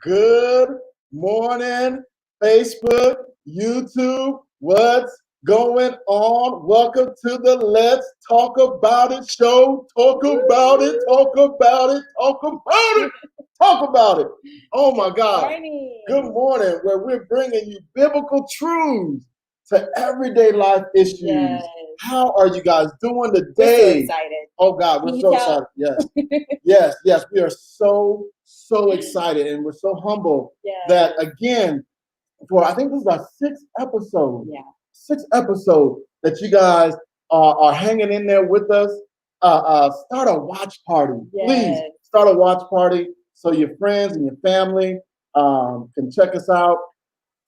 Good morning, Facebook, YouTube. What's going on? Welcome to the Let's Talk About It show. Talk about it, talk about it, talk about it, talk about it. Oh my God. Good morning, where we're bringing you biblical truths to everyday life issues. Yes. How are you guys doing today? We're so excited. Oh God, we're so excited. Yes. Yes, we are so excited, and we're so humble that again, I think this is our sixth episode. Yeah. Sixth episode that you guys are hanging in there with us. Start a watch party. Yes. Please start a watch party so your friends and your family can check us out.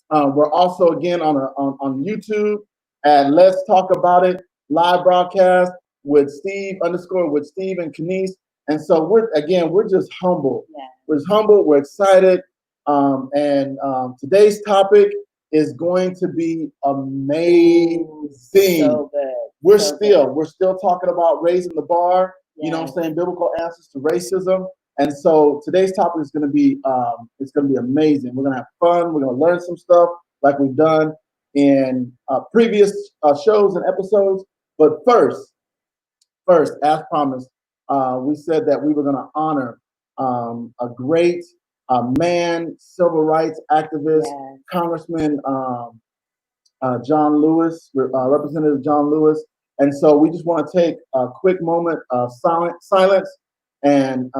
We're also again on YouTube at Let's Talk About It live broadcast with Steve and Kenise. And so we're just humble. Yeah. We're just humble. We're excited. Today's topic is going to be amazing. So good. We're still talking about raising the bar. Yes. You know what I'm saying? Biblical answers to racism. And so today's topic is going to be amazing. We're going to have fun. We're going to learn some stuff like we've done in previous shows and episodes. But first, as promised, we said that we were going to honor a great man, civil rights activist, Congressman John Lewis, Representative John Lewis. And so we just want to take a quick moment of silence and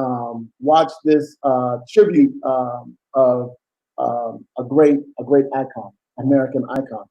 watch this tribute of a great icon, American icon.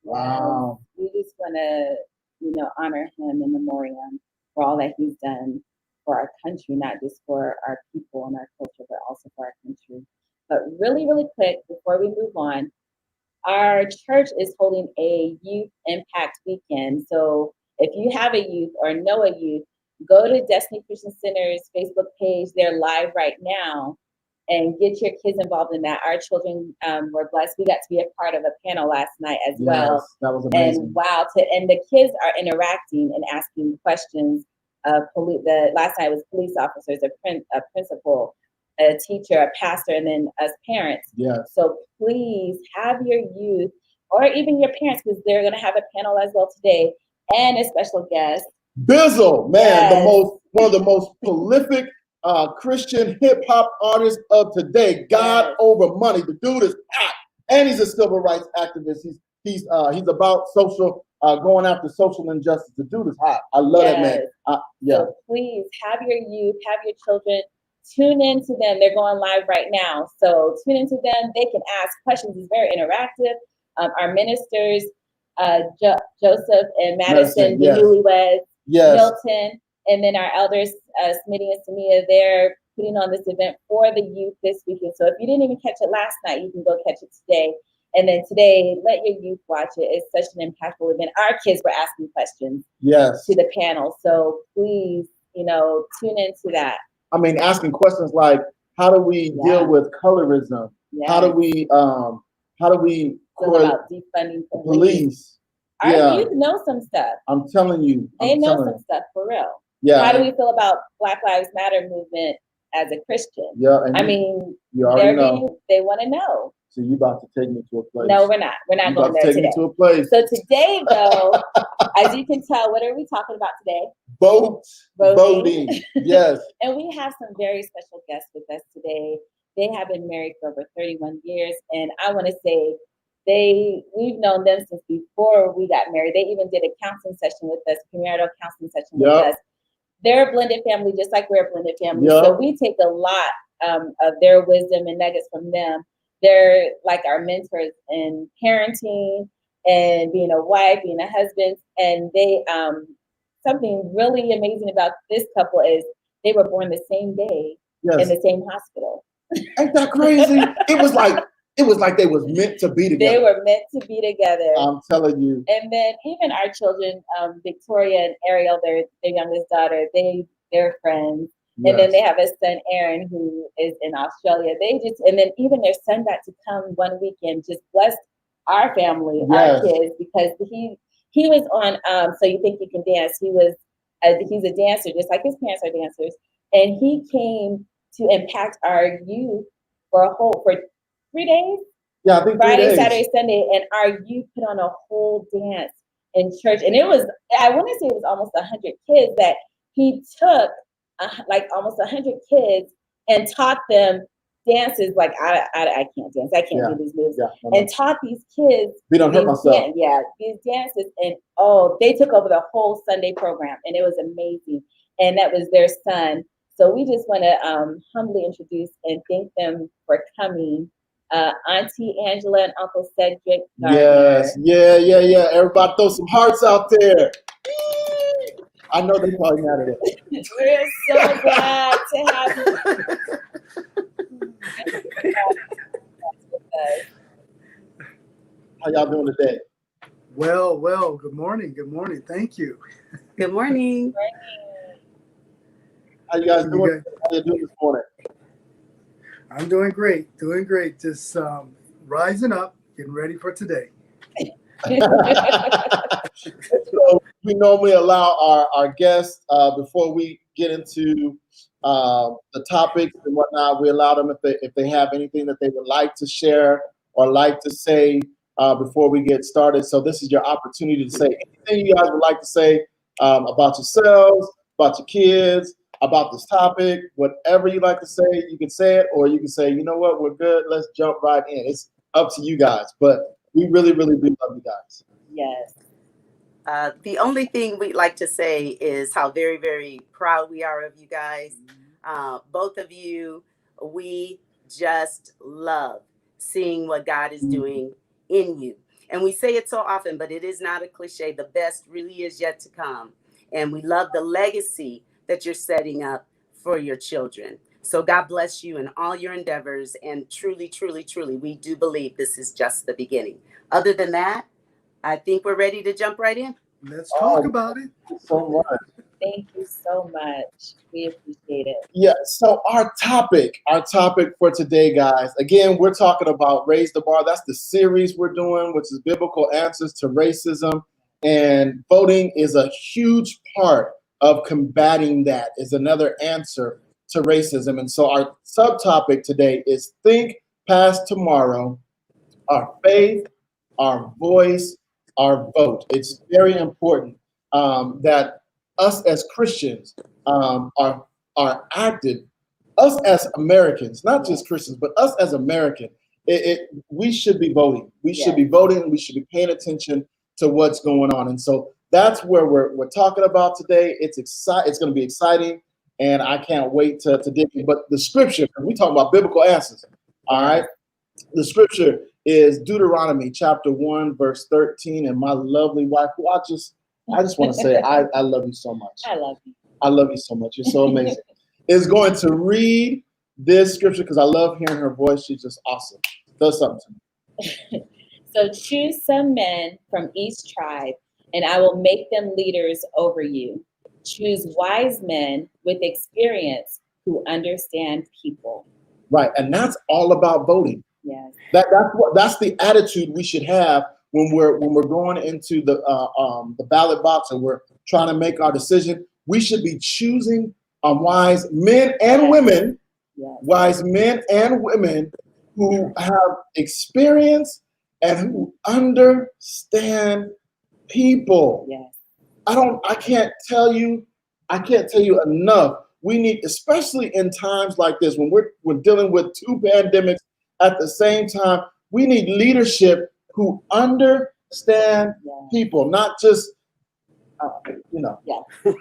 Wow. We just want to, honor him in memoriam for all that he's done for our country, not just for our people and our culture, but also for our country. But really, really quick, before we move on, our church is holding a youth impact weekend. So if you have a youth or know a youth, go to Destiny Christian Center's Facebook page. They're live right now. and get your kids involved in that. Our children were blessed. We got to be a part of a panel last night as well. That was amazing. And wow, and the kids are interacting and asking questions. The last night was police officers, a principal, a teacher, a pastor, and then us parents. Yes. So please have your youth or even your parents, because they're going to have a panel as well today, and a special guest. Bizzle, man, Yes. one of the most prolific Christian hip hop artists of today. God over money. The dude is hot, and he's a civil rights activist. He's about social, going after social injustice. The dude is hot. I love that man. So please have your youth, have your children. Tune into them. They're going live right now. So tune into them. They can ask questions. It's very interactive. Our ministers, Joseph and Madison, the newlyweds, Milton, and then our elders, Smitty and Samia, they're putting on this event for the youth this weekend. So if you didn't even catch it last night, you can go catch it today. And then today, let your youth watch it. It's such an impactful event. Our kids were asking questions to the panel. So please, tune into that. I mean, asking questions like, how do we deal with colorism? How do we about defunding police? Our youth know some stuff. I'm telling you. They know some stuff for real. Yeah. How do we feel about Black Lives Matter movement as a Christian? Yeah. I mean, you already know. They want to know. So you about to take me to a place. No, we're not. We're not going there today. Me to a place. So today, though, as you can tell, what are we talking about today? Voting. Yes. And we have some very special guests with us today. They have been married for over 31 years. And I want to say we've known them since before we got married. They even did a counseling session with us, premarital counseling session with us. They're a blended family, just like we're a blended family. So we take a lot of their wisdom and nuggets from them. They're like our mentors in parenting and being a wife, being a husband. And they, something really amazing about this couple is they were born the same day in the same hospital. Ain't that crazy? It was like they was meant to be together. They were meant to be together. I'm telling you. And then even our children, Victoria and Ariel, their youngest daughter, they're friends. Yes. And then they have a son, Aaron, who is in Australia. And then even their son got to come one weekend, just blessed our family, our kids, because he was on So You Think You Can Dance. He's a dancer, just like his parents are dancers. And he came to impact our youth for 3 days. Yeah, I think Friday, Saturday, Sunday, and our youth put on a whole dance in church. And I want to say it was almost 100 kids that he took, like almost 100 kids, and taught them dances. Like I can't dance. I can't do these moves. And taught these kids. We don't hurt myself. These dances, and they took over the whole Sunday program, and it was amazing. And that was their son. So we just want to humbly introduce and thank them for coming. Auntie Angela and Uncle Cedric Gardner. Yes, yeah. Everybody throw some hearts out there. I know they're probably mad at it. We're so glad to have you. How y'all doing today? Well, good morning. Thank you. Good morning. How you guys doing? How you doing this morning? I'm doing great. Just rising up, getting ready for today. So we normally allow our guests, before we get into the topics and whatnot, we allow them if they have anything that they would like to share or like to say before we get started. So this is your opportunity to say anything you guys would like to say about yourselves, about your kids, about this topic, whatever you like to say, you can say it, or you can say, you know what, we're good, let's jump right in. It's up to you guys, but we really, really do love you guys. Yes. The only thing we'd like to say is how very, very proud we are of you guys. Both of you, we just love seeing what God is doing in you. And we say it so often, but it is not a cliche. The best really is yet to come. And we love the legacy that you're setting up for your children. So God bless you in all your endeavors. And truly, truly, truly, we do believe this is just the beginning. Other than that, I think we're ready to jump right in. Let's talk about it. So much. Thank you so much. We appreciate it. Yeah. So our topic for today, guys. Again, we're talking about Raise the Bar. That's the series we're doing, which is biblical answers to racism, and voting is a huge part of combating that. Is another answer to racism. And so our subtopic today is think past tomorrow, our faith, our voice, our vote. It's very important that us as Christians are active. Us as Americans, not just Christians, but us as Americans, we should be voting. We should be voting. We should be paying attention to what's going on. And so that's where we're talking about today. It's It's going to be exciting, and I can't wait to dig in. But the scripture, we talk about biblical answers. All right. The scripture is Deuteronomy chapter 1, verse 13. And my lovely wife, who I just want to say, I love you so much. I love you. I love you so much. You're so amazing. Is going to read this scripture because I love hearing her voice. She's just awesome. Does something to me. So choose some men from each tribe, and I will make them leaders over you. Choose wise men with experience who understand people. Right. And that's all about voting. Yes. That's the attitude we should have when we're going into the ballot box and we're trying to make our decision. We should be choosing wise men and women, wise men and women who have experience and who understand people. Yes. I can't tell you enough. We need, especially in times like this, when we're dealing with two pandemics at the same time, we need leadership who understand people, not just, Yeah. So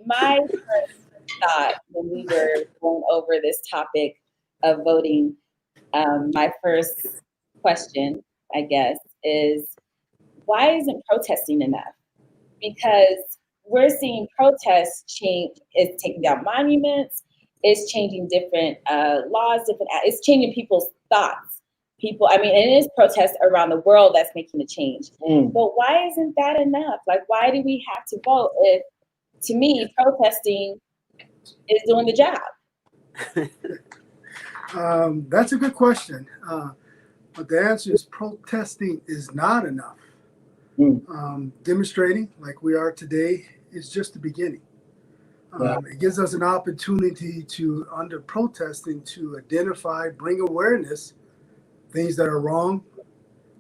my first thought when we were going over this topic of voting, my first question, I guess, is why isn't protesting enough? Because we're seeing protests change. It's taking down monuments. It's changing different laws. It's changing people's thoughts. And it is protests around the world that's making a change. But why isn't that enough? Like, why do we have to vote if, to me, protesting is doing the job? That's a good question. But the answer is protesting is not enough. Demonstrating like we are today is just the beginning. It gives us an opportunity to, under protesting, to identify, bring awareness, things that are wrong,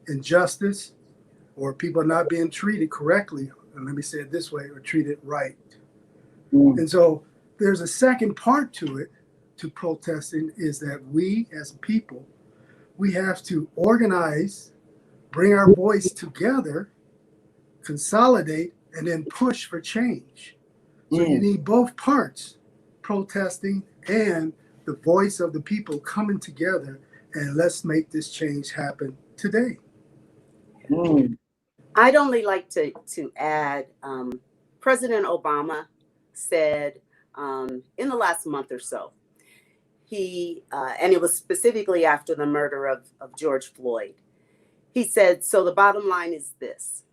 injustice, or people not being treated correctly, and let me say it this way, or treated right. And so there's a second part to it, to protesting, is that we as people, we have to organize, bring our voice together, consolidate, and then push for change. So you need both parts, protesting and the voice of the people coming together, and let's make this change happen today. I'd only like to add, President Obama said in the last month or so, and it was specifically after the murder of George Floyd, he said, so the bottom line is this: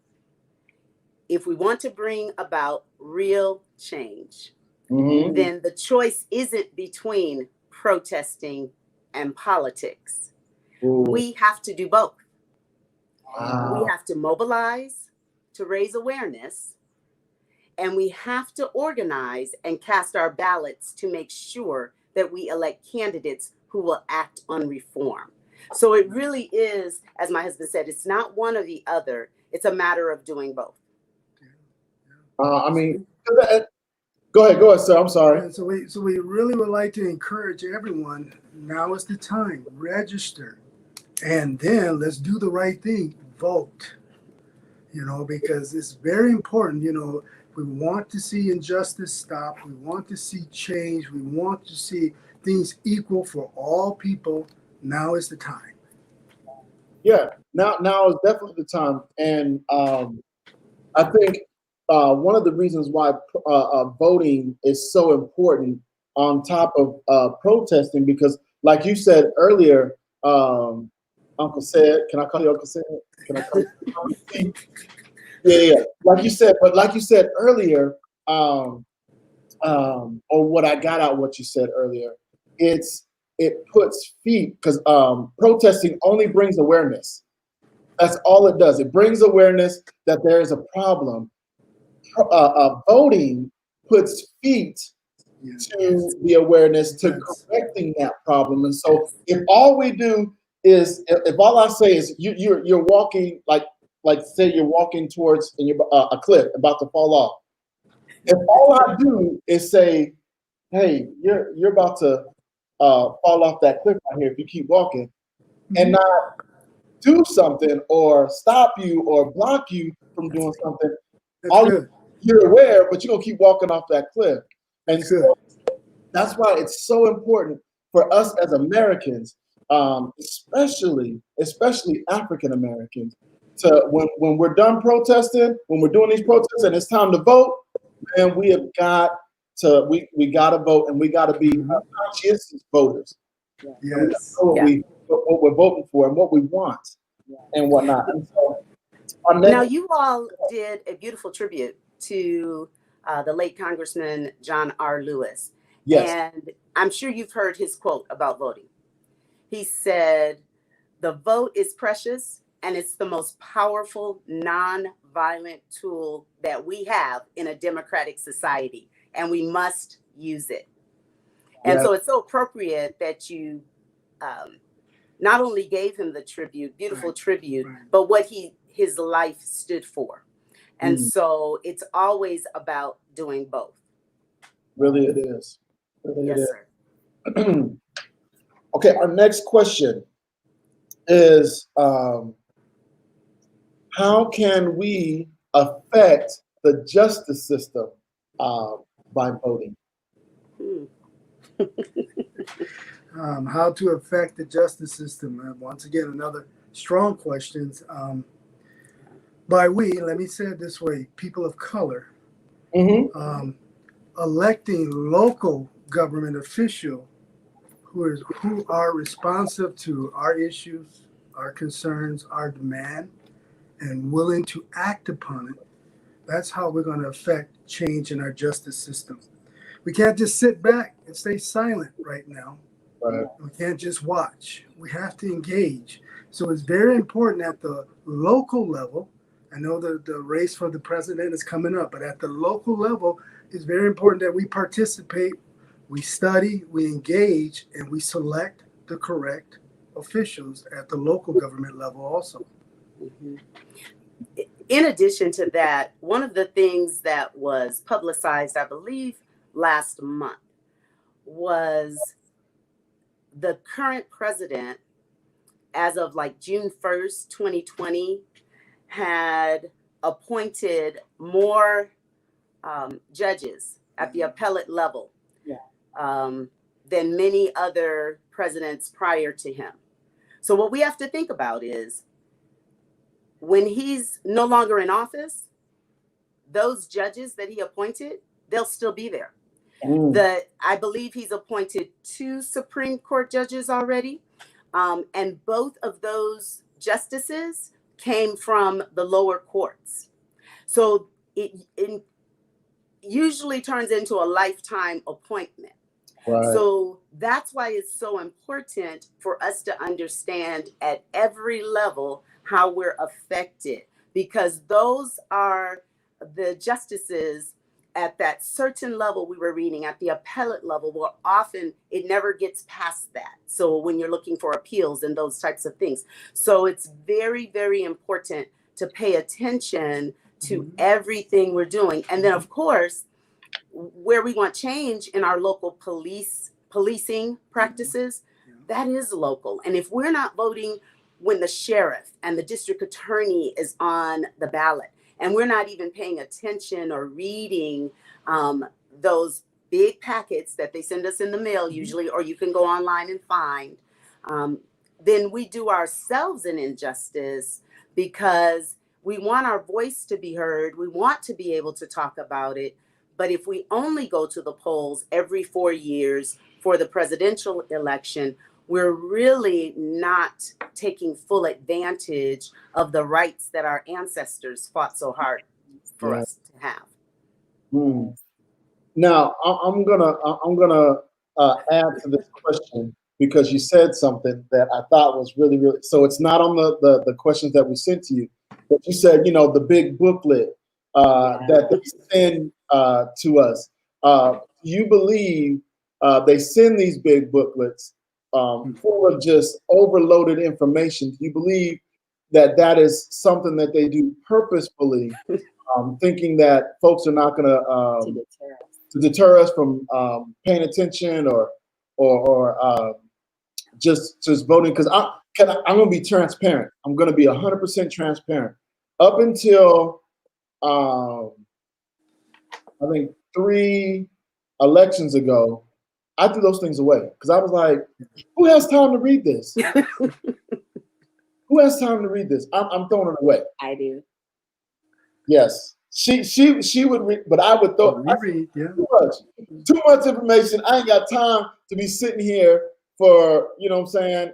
if we want to bring about real change, then the choice isn't between protesting and politics. We have to do both. We have to mobilize to raise awareness, and we have to organize and cast our ballots to make sure that we elect candidates who will act on reform. So it really is, as my husband said, it's not one or the other. It's a matter of doing both. Go ahead, sir. I'm sorry. So we really would like to encourage everyone. Now is the time. Register, and then let's do the right thing. Vote. Because it's very important. We want to see injustice stop. We want to see change. We want to see things equal for all people. Now is the time. Yeah. Now is definitely the time, and I think one of the reasons why voting is so important on top of protesting, because like you said earlier, Uncle Said, can I call you Uncle Said? Can I call you Uncle C? Yeah. Like you said earlier, or what I got out what you said earlier, it puts feet because protesting only brings awareness. That's all it does. It brings awareness that there is a problem. Voting puts feet to the awareness to correcting that problem. And so, if all we do is, if all I say is you're walking like say you're walking towards a cliff about to fall off. If all I do is say, hey, you're about to fall off that cliff right here if you keep walking, and not do something or stop you or block you from doing something. You're aware, but you're gonna keep walking off that cliff. And so that's why it's so important for us as Americans, especially African Americans, to when we're done protesting, when we're doing these protests and it's time to vote, man, we got to vote, and we got to be conscientious voters. Yes. What we're voting for and what we want and whatnot. And so, now, you all did a beautiful tribute to the late Congressman John R. Lewis. Yes. And I'm sure you've heard his quote about voting. He said, "The vote is precious, and it's the most powerful non-violent tool that we have in a democratic society, and we must use it." And so it's so appropriate that you not only gave him the tribute, beautiful tribute, but what his life stood for. And so it's always about doing both. Really it is. Really yes, it is. Sir. Okay, our next question is, how can we affect the justice system by voting? How to affect the justice system? Once again, another strong question. By we, let me say it this way: people of color, electing local government officials who are responsive to our issues, our concerns, our demand, and willing to act upon it. That's how we're going to affect change in our justice system. We can't just sit back and stay silent right now. Right. We can't just watch. We have to engage. So it's very important at the local level. I know that the race for the president is coming up, but at the local level, it's very important that we participate, we study, we engage, and we select the correct officials at the local government level also. In addition to that, one of the things that was publicized, I believe, last month was the current president, as of like June 1st, 2020, had appointed more judges at the appellate level than many other presidents prior to him. So what we have to think about is, when he's no longer in office, those judges that he appointed, they'll still be there. I believe he's appointed 2 Supreme Court judges already. And both of those justices came from the lower courts. So it usually turns into a lifetime appointment. Right. So that's why it's so important for us to understand at every level how we're affected, because those are the justices at that certain level we were reading at the appellate level, where often it never gets past that. So when you're looking for appeals and those types of things. So it's very, very important to pay attention to everything we're doing. And then, of course, where we want change in our local policing practices, that is local. And if we're not voting when the sheriff and the district attorney is on the ballot, and we're not even paying attention or reading those big packets that they send us in the mail usually, or you can go online and find, then we do ourselves an injustice, because we want our voice to be heard. We want to be able to talk about it. But if we only go to the polls every 4 years for the presidential election, we're really not taking full advantage of the rights that our ancestors fought so hard for us to have. Mm. Now, I'm gonna add to this question because you said something that I thought was really, really. So it's not on the questions that we sent to you, but you said, you know, the big booklet that they send to us. Do you believe they send these big booklets full of just overloaded information? Do you believe that that is something that they do purposefully, thinking that folks are not going to deter us from paying attention or just voting? Because I'm going to be transparent. I'm going to be 100% transparent. Up until I think 3 elections ago, I threw those things away because I was like, who has time to read this? Who has time to read this? I'm throwing it away. I do. Yes. She would read, but I would throw read, yeah. too much information. I ain't got time to be sitting here for, you know what I'm saying?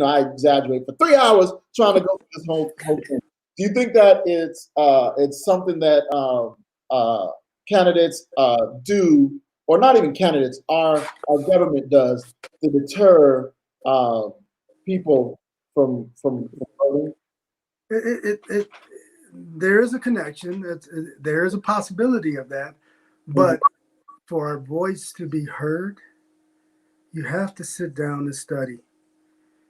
I exaggerate, for 3 hours trying to go through this whole thing. Do you think that it's something that candidates do, or not even candidates, our government does to deter people from voting? There is a connection. There is a possibility of that, but for our voice to be heard, you have to sit down and study.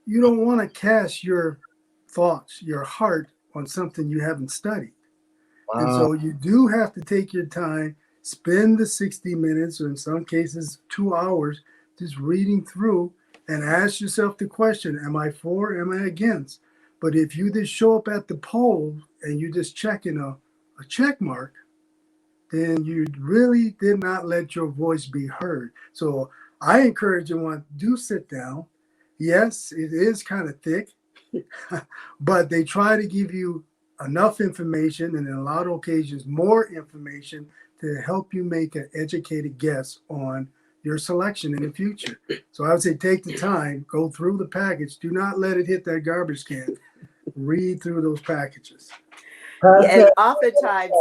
You don't want to cast your thoughts, your heart on something you haven't studied. Wow. And so you do have to take your time, spend the 60 minutes, or in some cases 2 hours, just reading through and ask yourself the question, am I for, am I against? But if you just show up at the poll and you're just checking a check mark, then you really did not let your voice be heard. So I encourage everyone, do sit down. Yes, it is kind of thick, but they try to give you enough information, and in a lot of occasions, more information to help you make an educated guess on your selection in the future. So I would say take the time, go through the package. Do not let it hit that garbage can. Read through those packages. And oftentimes,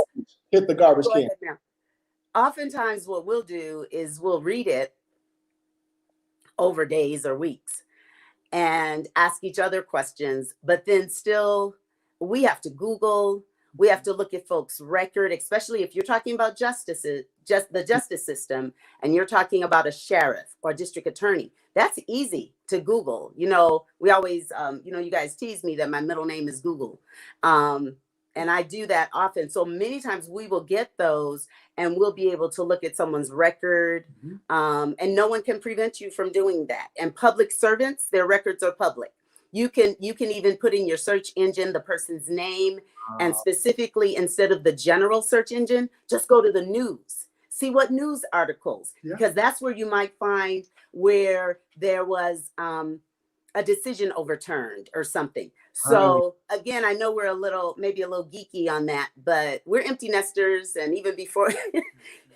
hit the garbage can. Now. Oftentimes, what we'll do is we'll read it over days or weeks and ask each other questions, but then still we have to Google, we have to look at folks' record, especially if you're talking about justices, just the justice system, and you're talking about a sheriff or district attorney. That's easy to Google. You know, we always, you guys tease me that my middle name is Google. And I do that often. So many times we will get those and we'll be able to look at someone's record. And no one can prevent you from doing that. And public servants, their records are public. You can even put in your search engine the person's name, and specifically, instead of the general search engine, just go to the news. See what news articles, because that's where you might find where there was a decision overturned or something. So again, I know we're maybe a little geeky on that, but we're empty nesters. And even before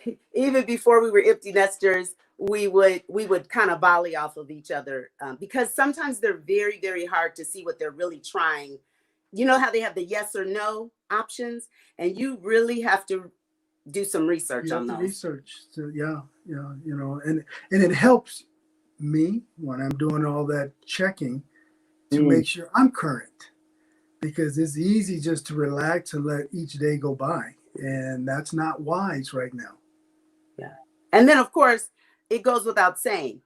we were empty nesters, we would kind of volley off of each other because sometimes they're very, very hard to see what they're really trying. You know how they have the yes or no options, and you really have to do some research on those. Research. So, and it helps me when I'm doing all that checking to make sure I'm current, because it's easy just to relax and let each day go by, and that's not wise right now. Yeah. And then of course it goes without saying,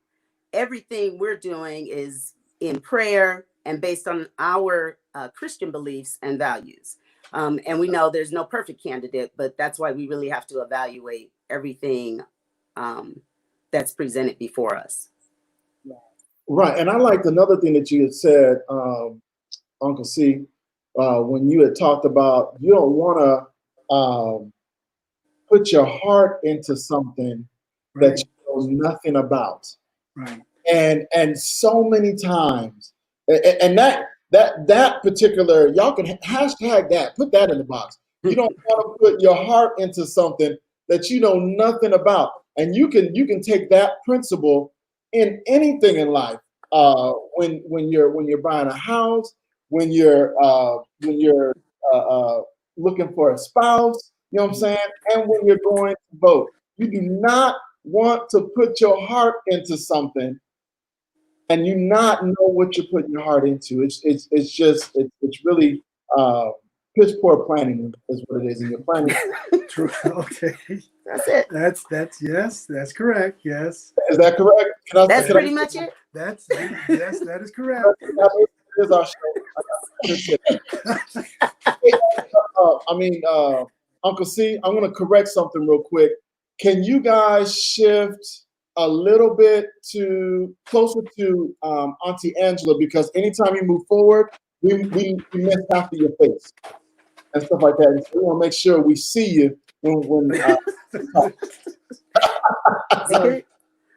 everything we're doing is in prayer and based on our Christian beliefs and values. And we know there's no perfect candidate, but that's why we really have to evaluate everything that's presented before us. Right. And I liked another thing that you had said, Uncle C, when you had talked about you don't want to put your heart into something that you know nothing about. Right. And so many times, and that particular, y'all can hashtag that, put that in the box. You don't want to put your heart into something that you know nothing about. And you can take that principle in anything in life. when you're buying a house, when you're looking for a spouse, you know what I'm saying, and when you're going to vote. You do not want to put your heart into something and you not know what you're putting your heart into. It's really piss poor planning is what it is, and you're planning. True. Okay. That's it. That's yes. That's correct. Yes. Is that correct? That's pretty much it. That's yes. That is correct. Here's our show. Uncle C, I'm going to correct something real quick. Can you guys shift a little bit to closer to Auntie Angela? Because anytime you move forward, we miss half of your face and stuff like that. And so we want to make sure we see you when Sorry.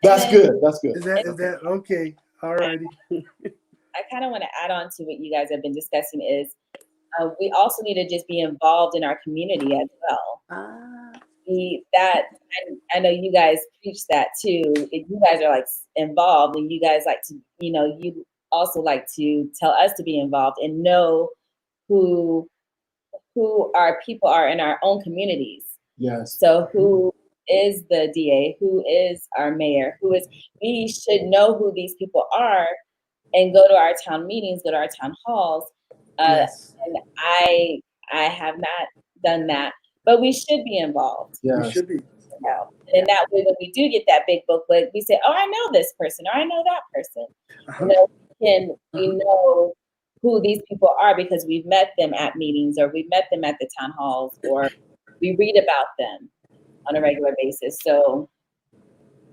That's good. That's good. Is that okay? All righty. I kind of want to add on to what you guys have been discussing is we also need to just be involved in our community as well. I know you guys preach that too. If you guys are like involved and you guys like to, you also like to tell us to be involved and know who our people are in our own communities. Yes. So who is the DA? Who is our mayor? We should know who these people are and go to our town meetings, go to our town halls. Yes. And I have not done that, but we should be involved. Yes. We should be. And that way, when we do get that big booklet, we say, "Oh, I know this person, or I know that person." We know who these people are because we've met them at meetings, or we've met them at the town halls, or we read about them on a regular basis. So,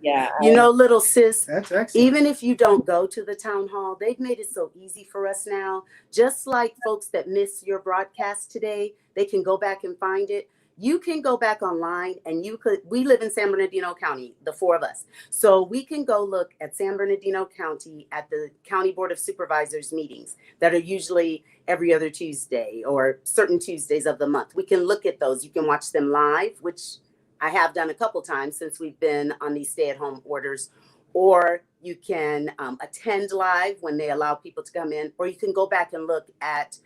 yeah. Little sis, That's excellent. even if you don't go to the town hall, they've made it so easy for us now. Just like folks that miss your broadcast today, they can go back and find it. You can go back online and we live in San Bernardino County, the four of us. So we can go look at San Bernardino County at the County Board of Supervisors meetings that are usually every other Tuesday or certain Tuesdays of the month. We can look at those. You can watch them live, which I have done a couple times since we've been on these stay-at-home orders, or you can attend live when they allow people to come in, or you can go back and look at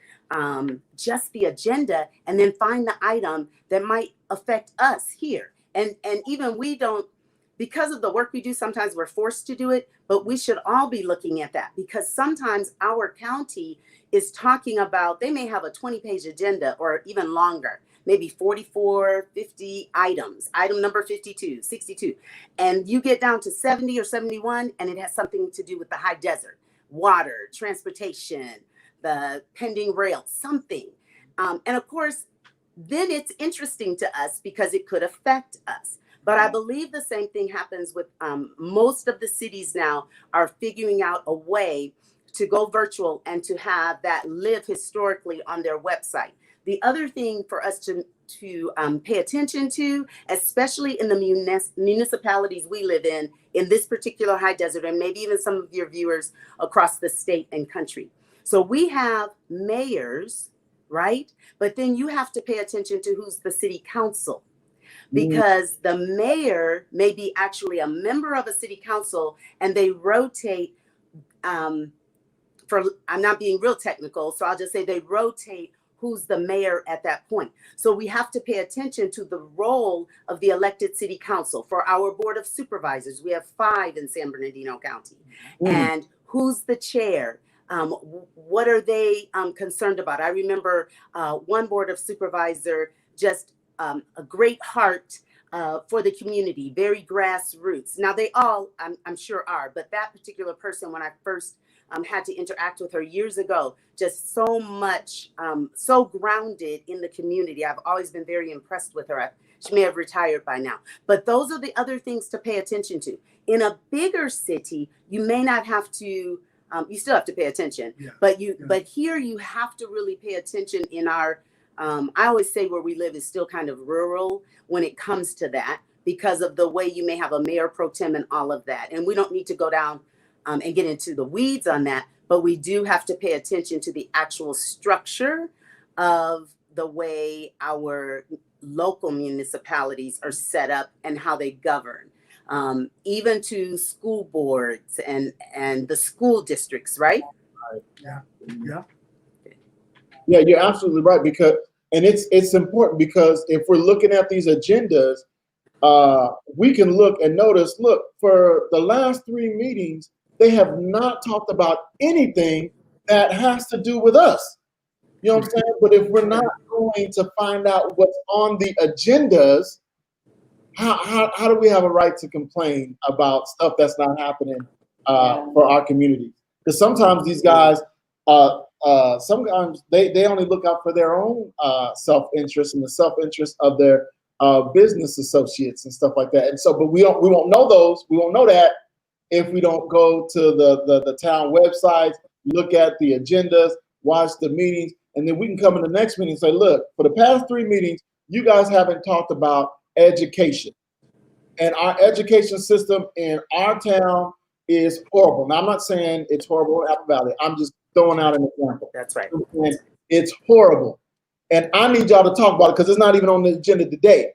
just the agenda and then find the item that might affect us here. And even we don't, because of the work we do, sometimes we're forced to do it, but we should all be looking at that because sometimes our county is talking about, they may have a 20-page agenda or even longer, maybe 44, 50 items, item number 52, 62. And you get down to 70 or 71, and it has something to do with the high desert, water, transportation, the pending rail, something. And of course, then it's interesting to us because it could affect us. But I believe the same thing happens with most of the cities now are figuring out a way to go virtual and to have that live historically on their website. The other thing for us to pay attention to, especially in the municipalities we live in this particular high desert, and maybe even some of your viewers across the state and country. So we have mayors, right? But then you have to pay attention to who's the city council, because the mayor may be actually a member of a city council and they rotate. I'm not being real technical, so I'll just say they rotate who's the mayor at that point. So we have to pay attention to the role of the elected city council. For our board of supervisors, we have 5 in San Bernardino County. And who's the chair? What are they concerned about? I remember one board of supervisor, just a great heart for the community, very grassroots. Now they all, I'm sure are, but that particular person, when I first had to interact with her years ago, just so much, so grounded in the community. I've always been very impressed with her. She may have retired by now, but those are the other things to pay attention to. In a bigger city, you may not have to, you still have to pay attention, but here you have to really pay attention in our, I always say where we live is still kind of rural when it comes to that, because of the way you may have a mayor pro tem and all of that. And we don't need to go down and get into the weeds on that, but we do have to pay attention to the actual structure of the way our local municipalities are set up and how they govern. even to school boards and the school districts, right? Yeah. Yeah. Yeah, you're absolutely right, because and it's important, because if we're looking at these agendas, we can look and notice, look, for the last 3 meetings, they have not talked about anything that has to do with us. You know what I'm saying? But if we're not going to find out what's on the agendas, how do we have a right to complain about stuff that's not happening for our communities? Because sometimes these guys, sometimes they only look out for their own self-interest and the self-interest of their business associates and stuff like that. And so, but we won't know those. We won't know that if we don't go to the town websites, look at the agendas, watch the meetings, and then we can come in the next meeting and say, look, for the past 3 meetings, you guys haven't talked about education. And our education system in our town is horrible. Now, I'm not saying it's horrible in Apple Valley. I'm just throwing out an example. That's right. And it's horrible. And I need y'all to talk about it, because it's not even on the agenda today.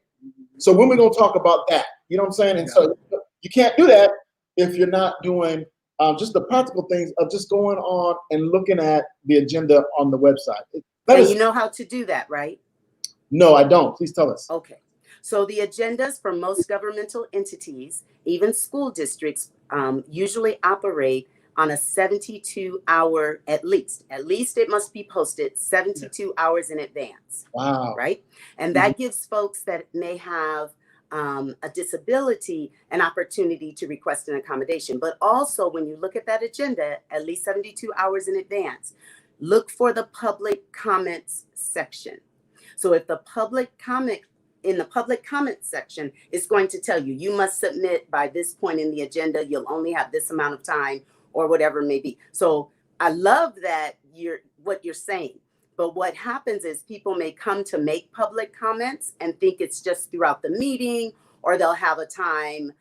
So when we're going to talk about that? You know what I'm saying? And so you can't do that if you're not doing just the practical things of just going on and looking at the agenda on the website. And you know how to do that, right? No, I don't. Please tell us. Okay. So the agendas for most governmental entities, even school districts, usually operate on a 72-hour, at least it must be posted 72 hours in advance. Wow. Right? And that gives folks that may have a disability an opportunity to request an accommodation. But also, when you look at that agenda, at least 72 hours in advance, look for the public comments section. So if the public comment in the public comment section, it's going to tell you, you must submit by this point in the agenda. You'll only have this amount of time, or whatever it may be. So I love that what you're saying. But what happens is people may come to make public comments and think it's just throughout the meeting, or they'll have a time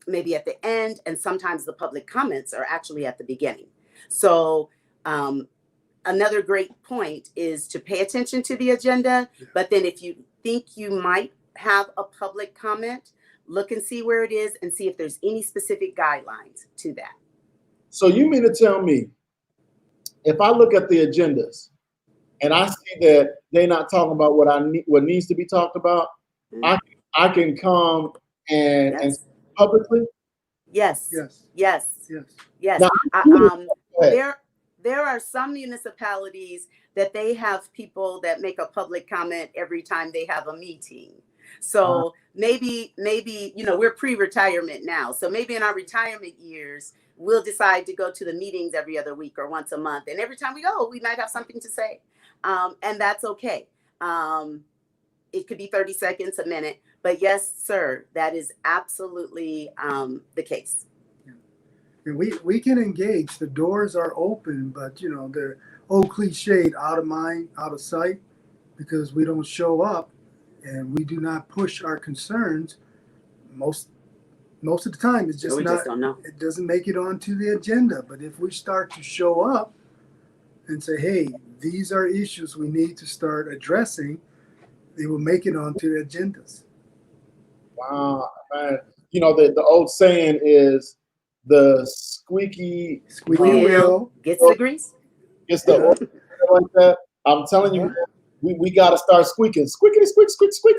maybe at the end. And sometimes the public comments are actually at the beginning. So another great point is to pay attention to the agenda. But then if you think you might have a public comment, look and see where it is and see if there's any specific guidelines to that. So you mean to tell me, if I look at the agendas and I see that they're not talking about what needs to be talked about, I can come and publicly? Yes. Yes. Yes. Yes. Yes. Now, there are some municipalities that they have people that make a public comment every time they have a meeting. So maybe, we're pre-retirement now. So maybe in our retirement years, we'll decide to go to the meetings every other week or once a month. And every time we go, we might have something to say. And that's okay. It could be 30 seconds, a minute. But yes, sir, that is absolutely the case. And we can engage. The doors are open, but they're old cliched, out of mind, out of sight, because we don't show up and we do not push our concerns. Most of the time, it's just just don't know. It doesn't make it onto the agenda. But if we start to show up and say, hey, these are issues we need to start addressing, they will make it onto the agendas. Wow, man. The old saying is, the squeaky wheel gets the grease. Gets the oil, like that. I'm telling you, we got to start squeaking. Squeaky, squeak, squeak, squeak.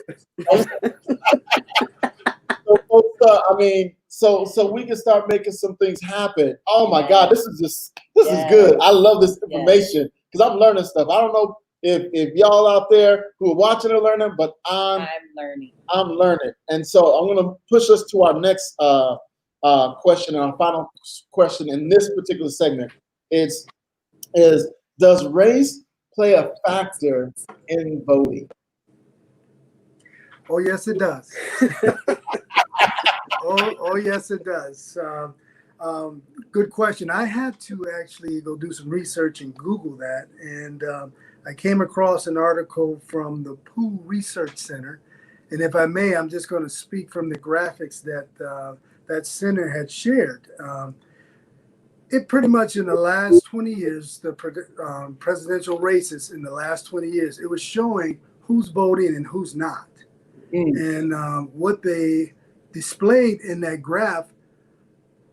So we can start making some things happen. Oh my God, this is good. I love this information because I'm learning stuff. I don't know if y'all out there who are watching are learning, but I'm learning. I'm learning. And so I'm going to push us to our next question, and our final question in this particular segment is does race play a factor in voting? Oh, yes, it does. Oh, yes, it does. Good question. I had to actually go do some research and Google that. And I came across an article from the Pew Research Center. And if I may, I'm just going to speak from the graphics that that center had shared. It pretty much in the last 20 years, the presidential races in the last 20 years, it was showing who's voting and who's not. And what they displayed in that graph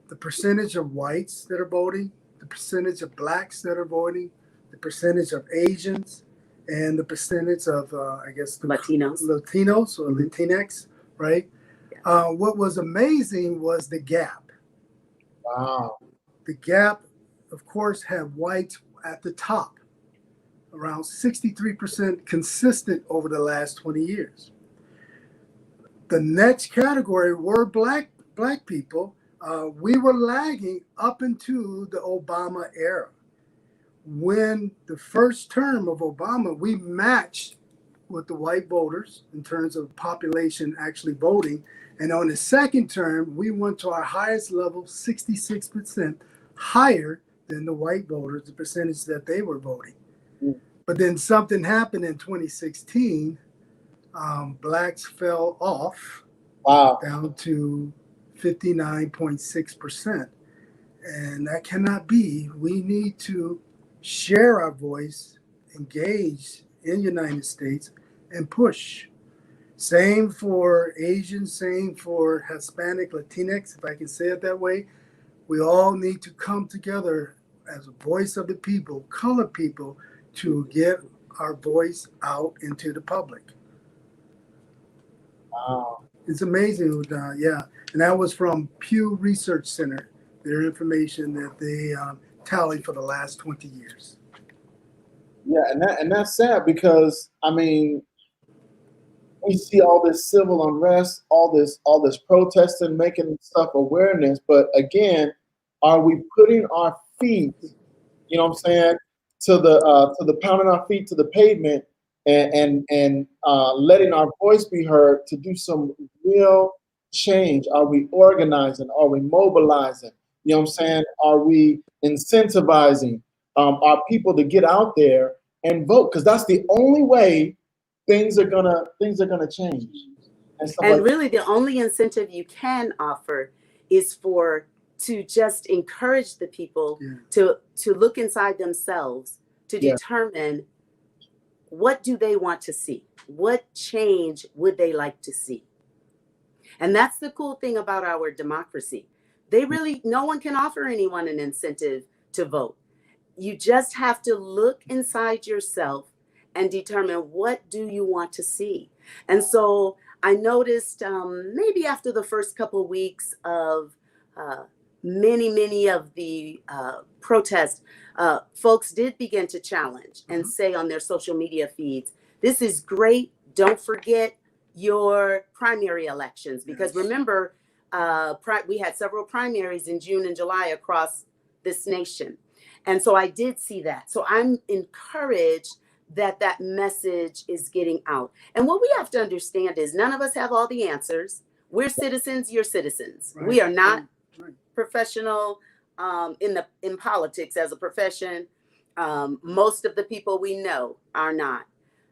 the percentage of whites that are voting, the percentage of blacks that are voting, the percentage of Asians, and the percentage of, I guess, the Latinos or Latinx, right? What was amazing was the gap. Wow. The gap, of course, had whites at the top, around 63% consistent over the last 20 years. The next category were black people. We were lagging up into the Obama era. When the first term of Obama, we matched with the white voters in terms of population actually voting. And on the second term, we went to our highest level, 66% higher than the white voters, the percentage that they were voting. But then something happened in 2016. Blacks fell off down to 59.6%. And that cannot be. We need to share our voice, engage in the United States, and push. Same for Asians, same for Hispanic, Latinx, if I can say it that way. We all need to come together as a voice of the people, colored people, to get our voice out into the public. Wow. It's amazing, yeah. And that was from Pew Research Center, their information that they tallied for the last 20 years. Yeah, and that's sad because I mean, we see all this civil unrest, all this protesting, making stuff awareness, but again, are we putting our feet, you know what I'm saying, to the pounding our feet to the pavement and letting our voice be heard to do some real change? Are we organizing? Are we mobilizing? You know what I'm saying? Are we incentivizing our people to get out there and vote? Because that's the only way things are gonna change. and really the only incentive you can offer is to just encourage the people to look inside themselves to determine what do they want to see, what change would they like to see. And that's the cool thing about our democracy. No one can offer anyone an incentive to vote. You just have to look inside yourself and determine what do you want to see. And so I noticed maybe after the first couple of weeks of many of the protests, folks did begin to challenge and say on their social media feeds, this is great, don't forget your primary elections. Because remember, we had several primaries in June and July across this nation. And so I did see that. So I'm encouraged that message is getting out. And what we have to understand is none of us have all the answers. We're citizens, you're citizens. Right. We are not professional in politics as a profession. Most of the people we know are not.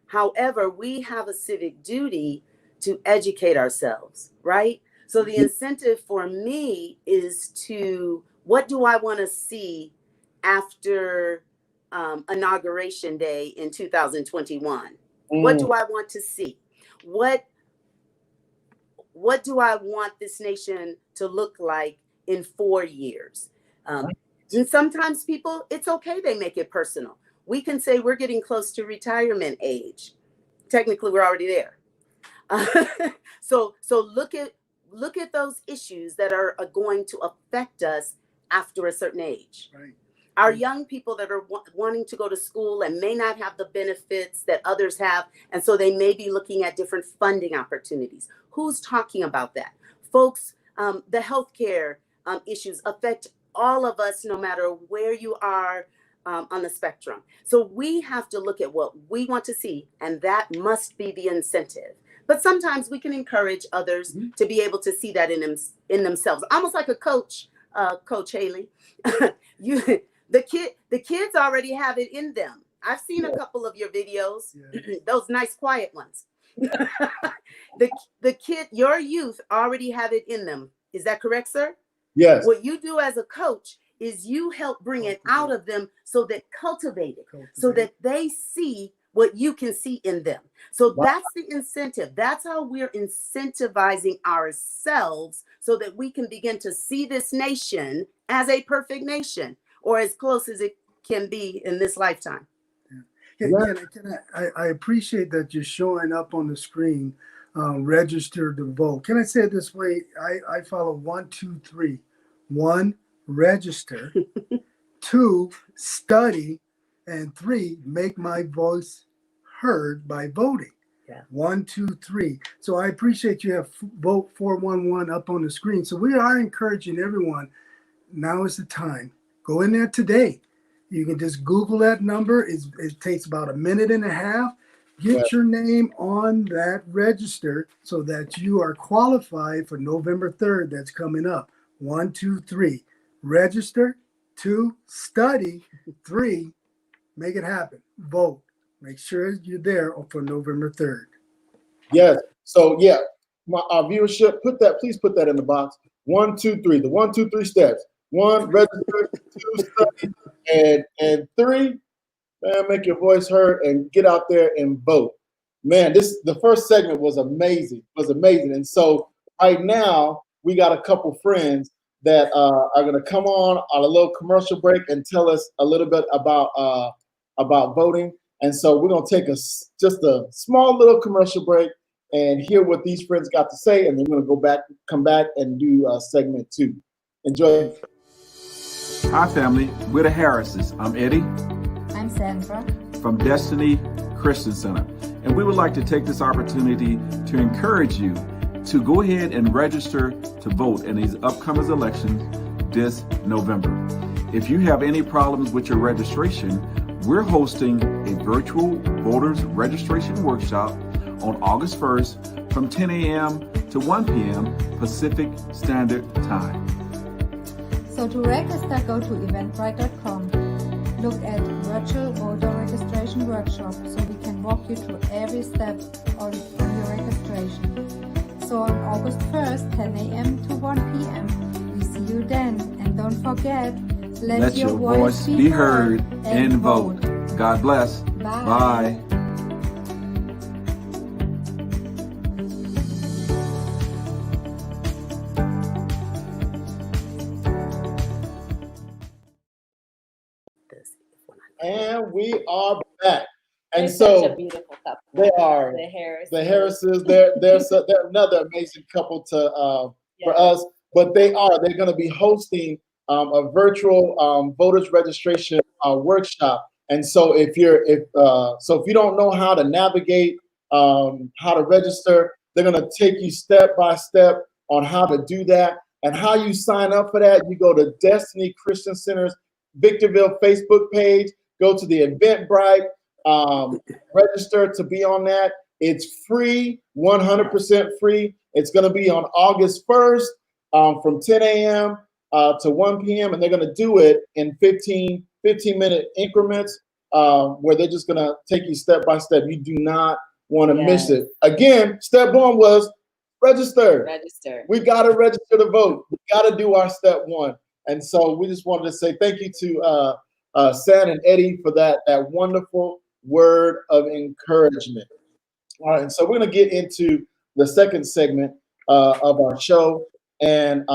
However, we have a civic duty to educate ourselves, right? So the incentive for me is what do I want to see after Inauguration Day in 2021? What do I want to see? What do I want this nation to look like in 4 years? And sometimes people, it's okay, they make it personal. We can say we're getting close to retirement age. Technically, we're already there. So look at those issues that are going to affect us after a certain age. Right. Our young people that are wanting to go to school and may not have the benefits that others have, and so they may be looking at different funding opportunities. Who's talking about that? Folks, the healthcare issues affect all of us, no matter where you are on the spectrum. So we have to look at what we want to see, and that must be the incentive. But sometimes we can encourage others to be able to see that in themselves, almost like a coach, Coach Haley. The kids already have it in them. I've seen a couple of your videos, those nice quiet ones. Your youth already have it in them. Is that correct, sir? Yes. What you do as a coach is you help bring it out of them so that cultivate it, so that they see what you can see in them. So Wow. that's the incentive. That's how we're incentivizing ourselves so that we can begin to see this nation as a perfect nation, or as close as it can be in this lifetime. Yeah. I appreciate that you're showing up on the screen, register to vote. Can I say it this way? I follow 1, 2, 3. 1, register. 2, study. And 3, make my voice heard by voting. Yeah. 1, 2, 3. So I appreciate you have vote 411 up on the screen. So we are encouraging everyone. Now is the time. Go in there today. You can just Google that number. It takes about a minute and a half. Get your name on that register so that you are qualified for November 3rd. That's coming up. 1, 2, 3. Register. 2, study. 3, make it happen. Vote. Make sure you're there for November 3rd. Yes. So yeah, our viewership, please put that in the box. 1, 2, 3. The 1, 2, 3 steps. 1, register. 2, study. And 3, man, make your voice heard and get out there and vote. Man, the first segment was amazing. And so right now we got a couple friends that are going to come on a little commercial break and tell us a little bit about voting. And so we're going to take just a small little commercial break and hear what these friends got to say, and then we're going to come back and do segment 2. Enjoy. Hi, family. We're the Harrises. I'm Eddie. I'm Sandra. From Destiny Christian Center. And we would like to take this opportunity to encourage you to go ahead and register to vote in these upcoming elections this November. If you have any problems with your registration, we're hosting a virtual voters registration workshop on August 1st from 10 a.m. to 1 p.m. Pacific Standard Time. So to register, go to eventbrite.com. Look at virtual voter registration workshop so we can walk you through every step on your registration. So on August 1st, 10 a.m. to 1 p.m. We see you then. And don't forget, let your voice be heard and vote. God bless. Bye. Bye. And we are back. And They're so such a beautiful couple. they are The Harrises. They're another amazing couple for us. But they're going to be hosting a virtual voters registration workshop. And so if you don't know how to navigate how to register, they're going to take you step by step on how to do that. And how you sign up for that, you go to Destiny Christian Center's Victorville Facebook page, go to the Eventbrite, register to be on that. It's free, 100% free. It's going to be on August 1st from 10 a.m. To 1 p.m. And they're going to do it in 15-minute increments where they're just going to take you step by step. You do not want to miss it. Again, step 1 was register. We got to register to vote. We got to do our step 1. And so we just wanted to say thank you to San and Eddie for that wonderful word of encouragement. All right, and so we're going to get into the second segment of our show. And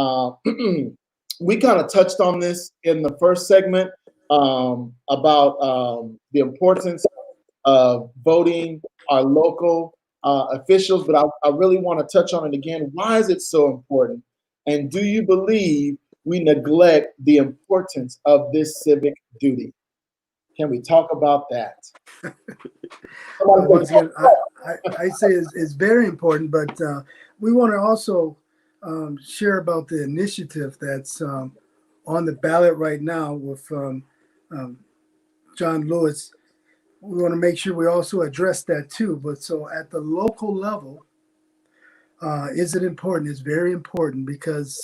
we kind of touched on this in the first segment about the importance of voting our local officials. But I really want to touch on it again. Why is it so important? And do you believe we neglect the importance of this civic duty? Can we talk about that? Once again, I say it's very important, but we want to also share about the initiative that's on the ballot right now with John Lewis. We want to make sure we also address that too. But so at the local level, is it important? It's very important because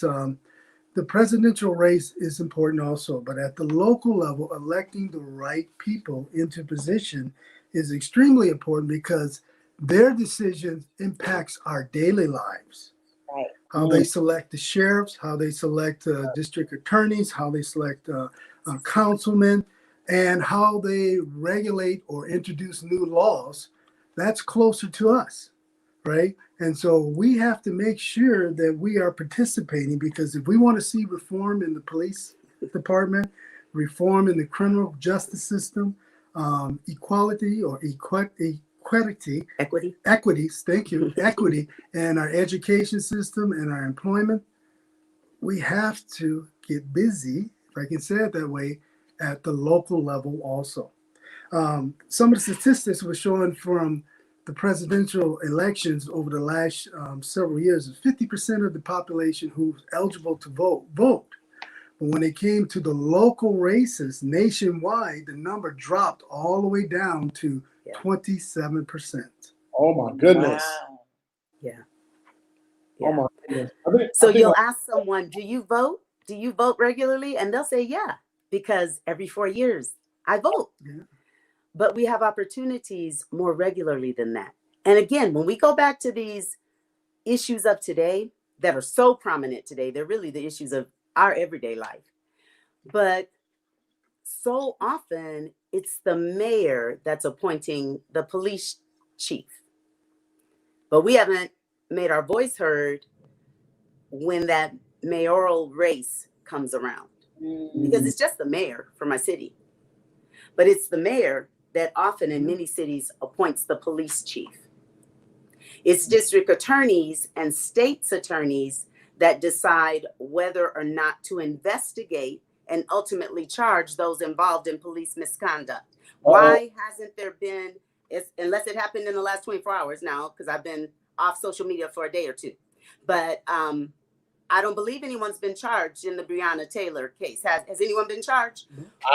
the presidential race is important also. But at the local level, electing the right people into position is extremely important because their decision impacts our daily lives. Right. How they select the sheriffs, how they select district attorneys, how they select councilmen, and how they regulate or introduce new laws, that's closer to us, right? And so we have to make sure that we are participating, because if we want to see reform in the police department, reform in the criminal justice system, equality or equities, thank you, equity in our education system and our employment, we have to get busy, if I can say it that way, at the local level also. Some of the statistics were showing from the presidential elections over the last several years is 50% of the population who's eligible to vote. But when it came to the local races nationwide, the number dropped all the way down to 27%. Oh my goodness. Wow. Yeah. Oh my goodness. So you'll ask someone, do you vote? Do you vote regularly? And they'll say, yeah, because every 4 years I vote. Yeah. But we have opportunities more regularly than that. And again, when we go back to these issues of today that are so prominent today, they're really the issues of our everyday life. But so often it's the mayor that's appointing the police chief. But we haven't made our voice heard when that mayoral race comes around, because it's just the mayor for my city. But it's the mayor that often in many cities appoints the police chief. It's district attorneys and state's attorneys that decide whether or not to investigate and ultimately charge those involved in police misconduct. Why hasn't there been, unless it happened in the last 24 hours now, because I've been off social media for a day or two, but I don't believe anyone's been charged in the Breonna Taylor case. Has anyone been charged?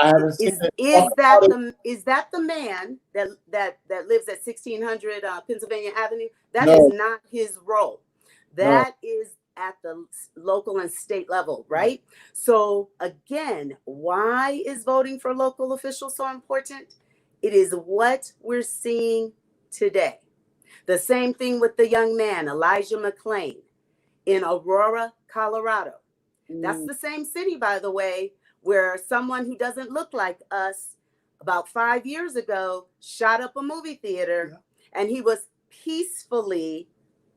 I haven't seen it. Is that the man that lives at 1600 Pennsylvania Avenue? That is not his role. That is at the local and state level, right? So again, why is voting for local officials so important? It is what we're seeing today. The same thing with the young man, Elijah McClain, in Aurora, Colorado. That's the same city, by the way, where someone who doesn't look like us about 5 years ago shot up a movie theater and he was peacefully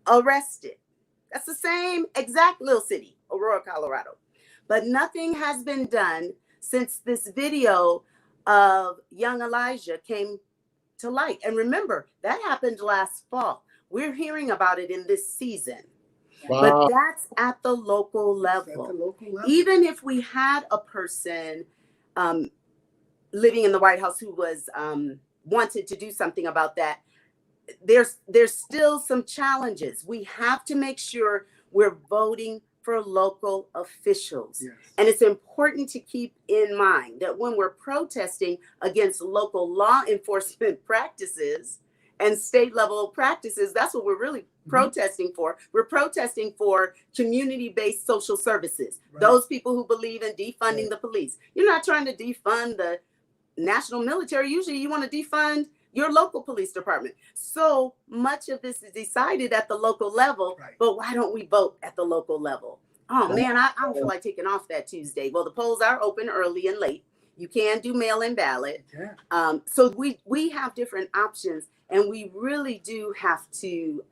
arrested. That's the same exact little city, Aurora, Colorado. But nothing has been done since this video of young Elijah came to light. And remember, that happened last fall. We're hearing about it in this season. Wow. But that's at the local level. Even if we had a person living in the White House who was wanted to do something about that, there's still some challenges. We have to make sure we're voting for local officials. And it's important to keep in mind that when we're protesting against local law enforcement practices and state level practices, that's what we're really protesting for. We're protesting for community-based social services. Those people who believe in defunding the police. You're not trying to defund the national military. Usually you want to defund your local police department. So much of this is decided at the local level, but why don't we vote at the local level? Oh man, I don't feel like taking off that Tuesday. Well, the polls are open early and late. You can do mail-in ballot. So we have different options, and we really do have to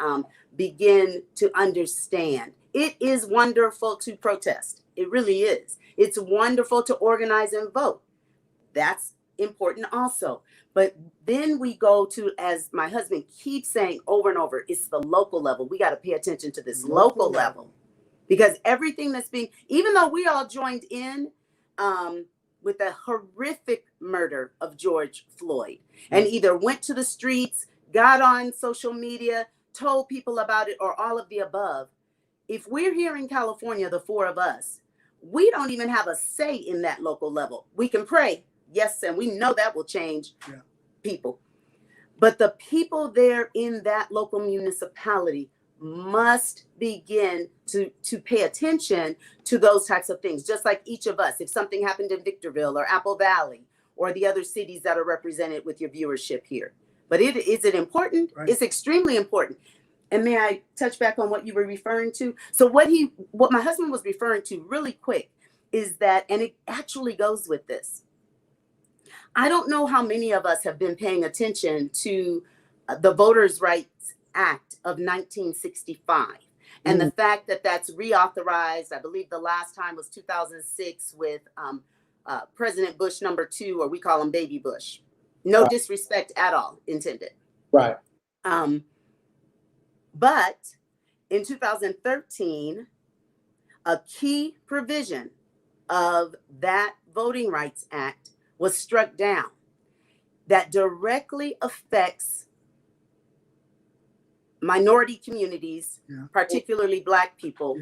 begin to understand. It is wonderful to protest. It really is. It's wonderful to organize and vote. That's important also. But then we go to, as my husband keeps saying over and over, it's the local level. We got to pay attention to this local level, because everything that's being, even though we all joined in with the horrific murder of George Floyd and either went to the streets, got on social media, told people about it, or all of the above. If we're here in California, the four of us, we don't even have a say in that local level. We can pray, yes, and we know that will change people. But the people there in that local municipality must begin to pay attention to those types of things, just like each of us. If something happened in Victorville or Apple Valley or the other cities that are represented with your viewership here. But is it important? It's extremely important. And may I touch back on what you were referring to? So what my husband was referring to really quick is that, and it actually goes with this. I don't know how many of us have been paying attention to the Voters' Rights Act of 1965 and the fact that that's reauthorized. I believe the last time was 2006 with President Bush #2, or we call him Baby Bush. No disrespect at all intended. Right. But in 2013, a key provision of that Voting Rights Act was struck down that directly affects minority communities, particularly Black people,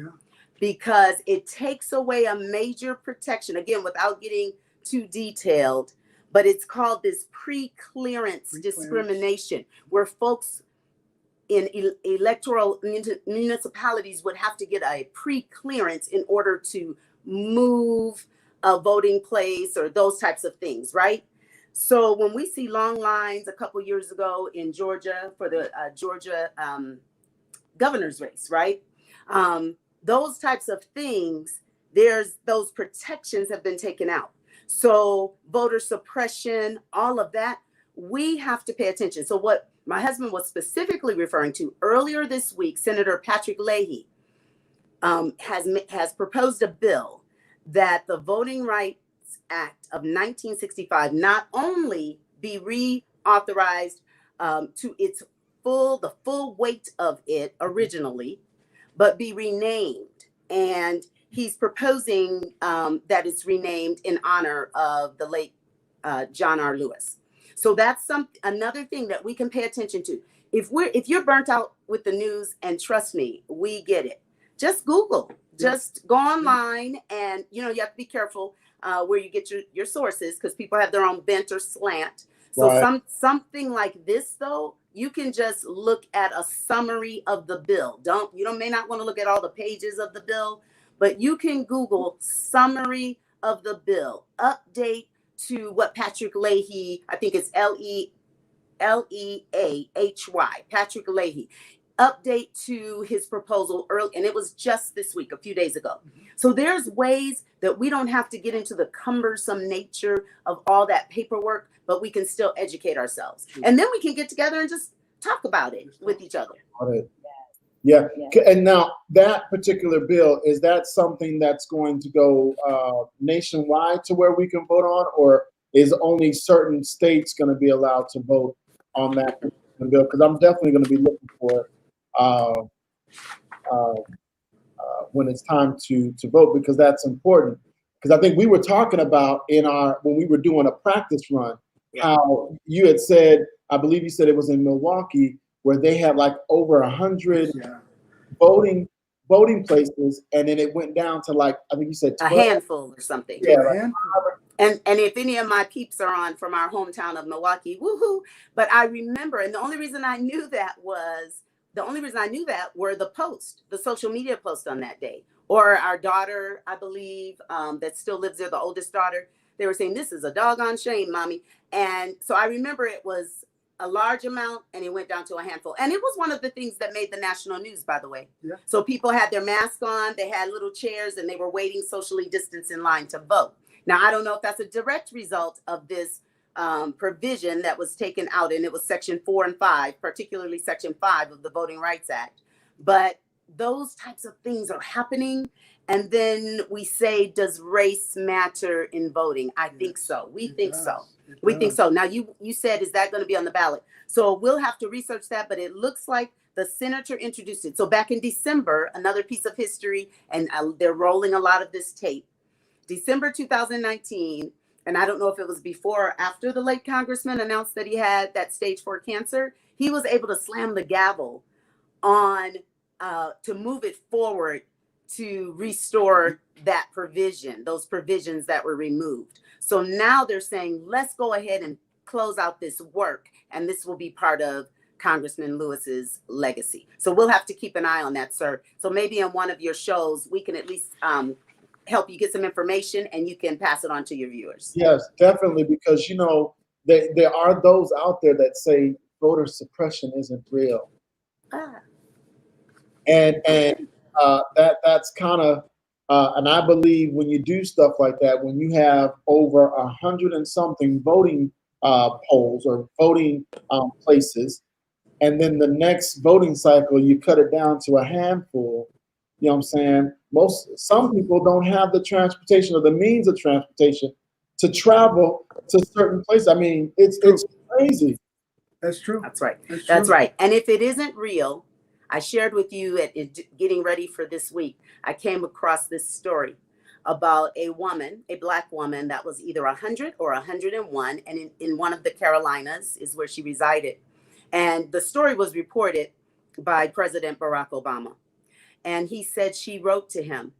because it takes away a major protection, again, without getting too detailed, but it's called this pre-clearance discrimination, where folks in electoral municipalities would have to get a pre-clearance in order to move a voting place or those types of things, right? So when we see long lines a couple years ago in Georgia for the Georgia governor's race, right? Those types of things, those protections have been taken out. So voter suppression, all of that, we have to pay attention. So what my husband was specifically referring to earlier this week, Senator Patrick Leahy has proposed a bill that the Voting Rights Act of 1965 not only be reauthorized to the full weight of it originally, but be renamed. And he's proposing that it's renamed in honor of the late John R. Lewis. So that's another thing that we can pay attention to. If you're burnt out with the news, and trust me, we get it. Just Google, just go online, and you have to be careful where you get your sources, because people have their own bent or slant. So something like this, though, you can just look at a summary of the bill. You may not want to look at all the pages of the bill, but you can Google summary of the bill, update to what Patrick Leahy, I think it's Leahy, Patrick Leahy, update to his proposal early, and it was just this week, a few days ago. So there's ways that we don't have to get into the cumbersome nature of all that paperwork, but we can still educate ourselves. And then we can get together and just talk about it with each other. Yeah. And now that particular bill, is that something that's going to go nationwide to where we can vote on, or is only certain states going to be allowed to vote on that bill? Because I'm definitely going to be looking for it when it's time to vote, because that's important. Because I think we were talking about when we were doing a practice run, how you had said, I believe you said it was in Milwaukee, where they had like over 100 voting places, and then it went down to like, I think you said 12. A handful or something. Yeah, and if any of my peeps are on from our hometown of Milwaukee, woohoo! But I remember, and the only reason I knew that were the social media posts on that day, or our daughter, I believe, that still lives there, the oldest daughter. They were saying, "This is a doggone shame, mommy." And so I remember it was a large amount, and it went down to a handful. And it was one of the things that made the national news, by the way. Yeah. So people had their masks on, they had little chairs, and they were waiting socially distanced in line to vote. Now, I don't know if that's a direct result of this provision that was taken out, and it was Section 4 and 5, particularly Section 5 of the Voting Rights Act. But those types of things are happening. And then we say, does race matter in voting? I think so. We think so. We think so. Now, you said, is that going to be on the ballot? So we'll have to research that, but it looks like the senator introduced it. So back in December, another piece of history, and they're rolling a lot of this tape. December 2019, and I don't know if it was before or after the late congressman announced that he had that stage 4 cancer, he was able to slam the gavel on to move it forward to restore that provision, those provisions that were removed. So now they're saying, let's go ahead and close out this work, and this will be part of Congressman Lewis's legacy. So we'll have to keep an eye on that, sir. So maybe in one of your shows, we can at least help you get some information, and you can pass it on to your viewers. Yes, definitely, because there are those out there that say voter suppression isn't real, and that's kind of And I believe when you do stuff like that, when you have over 100 and something voting polls or voting places, and then the next voting cycle you cut it down to a handful, you know what I'm saying? Some people don't have the transportation or the means of transportation to travel to certain places. I mean, it's crazy. That's true. That's right. That's That's true. right. And if it isn't real, I shared with you at getting ready for this week, I came across this story about a woman, a Black woman that was either 100 or 101, and in one of the Carolinas is where she resided. And the story was reported by President Barack Obama. And he said she wrote to him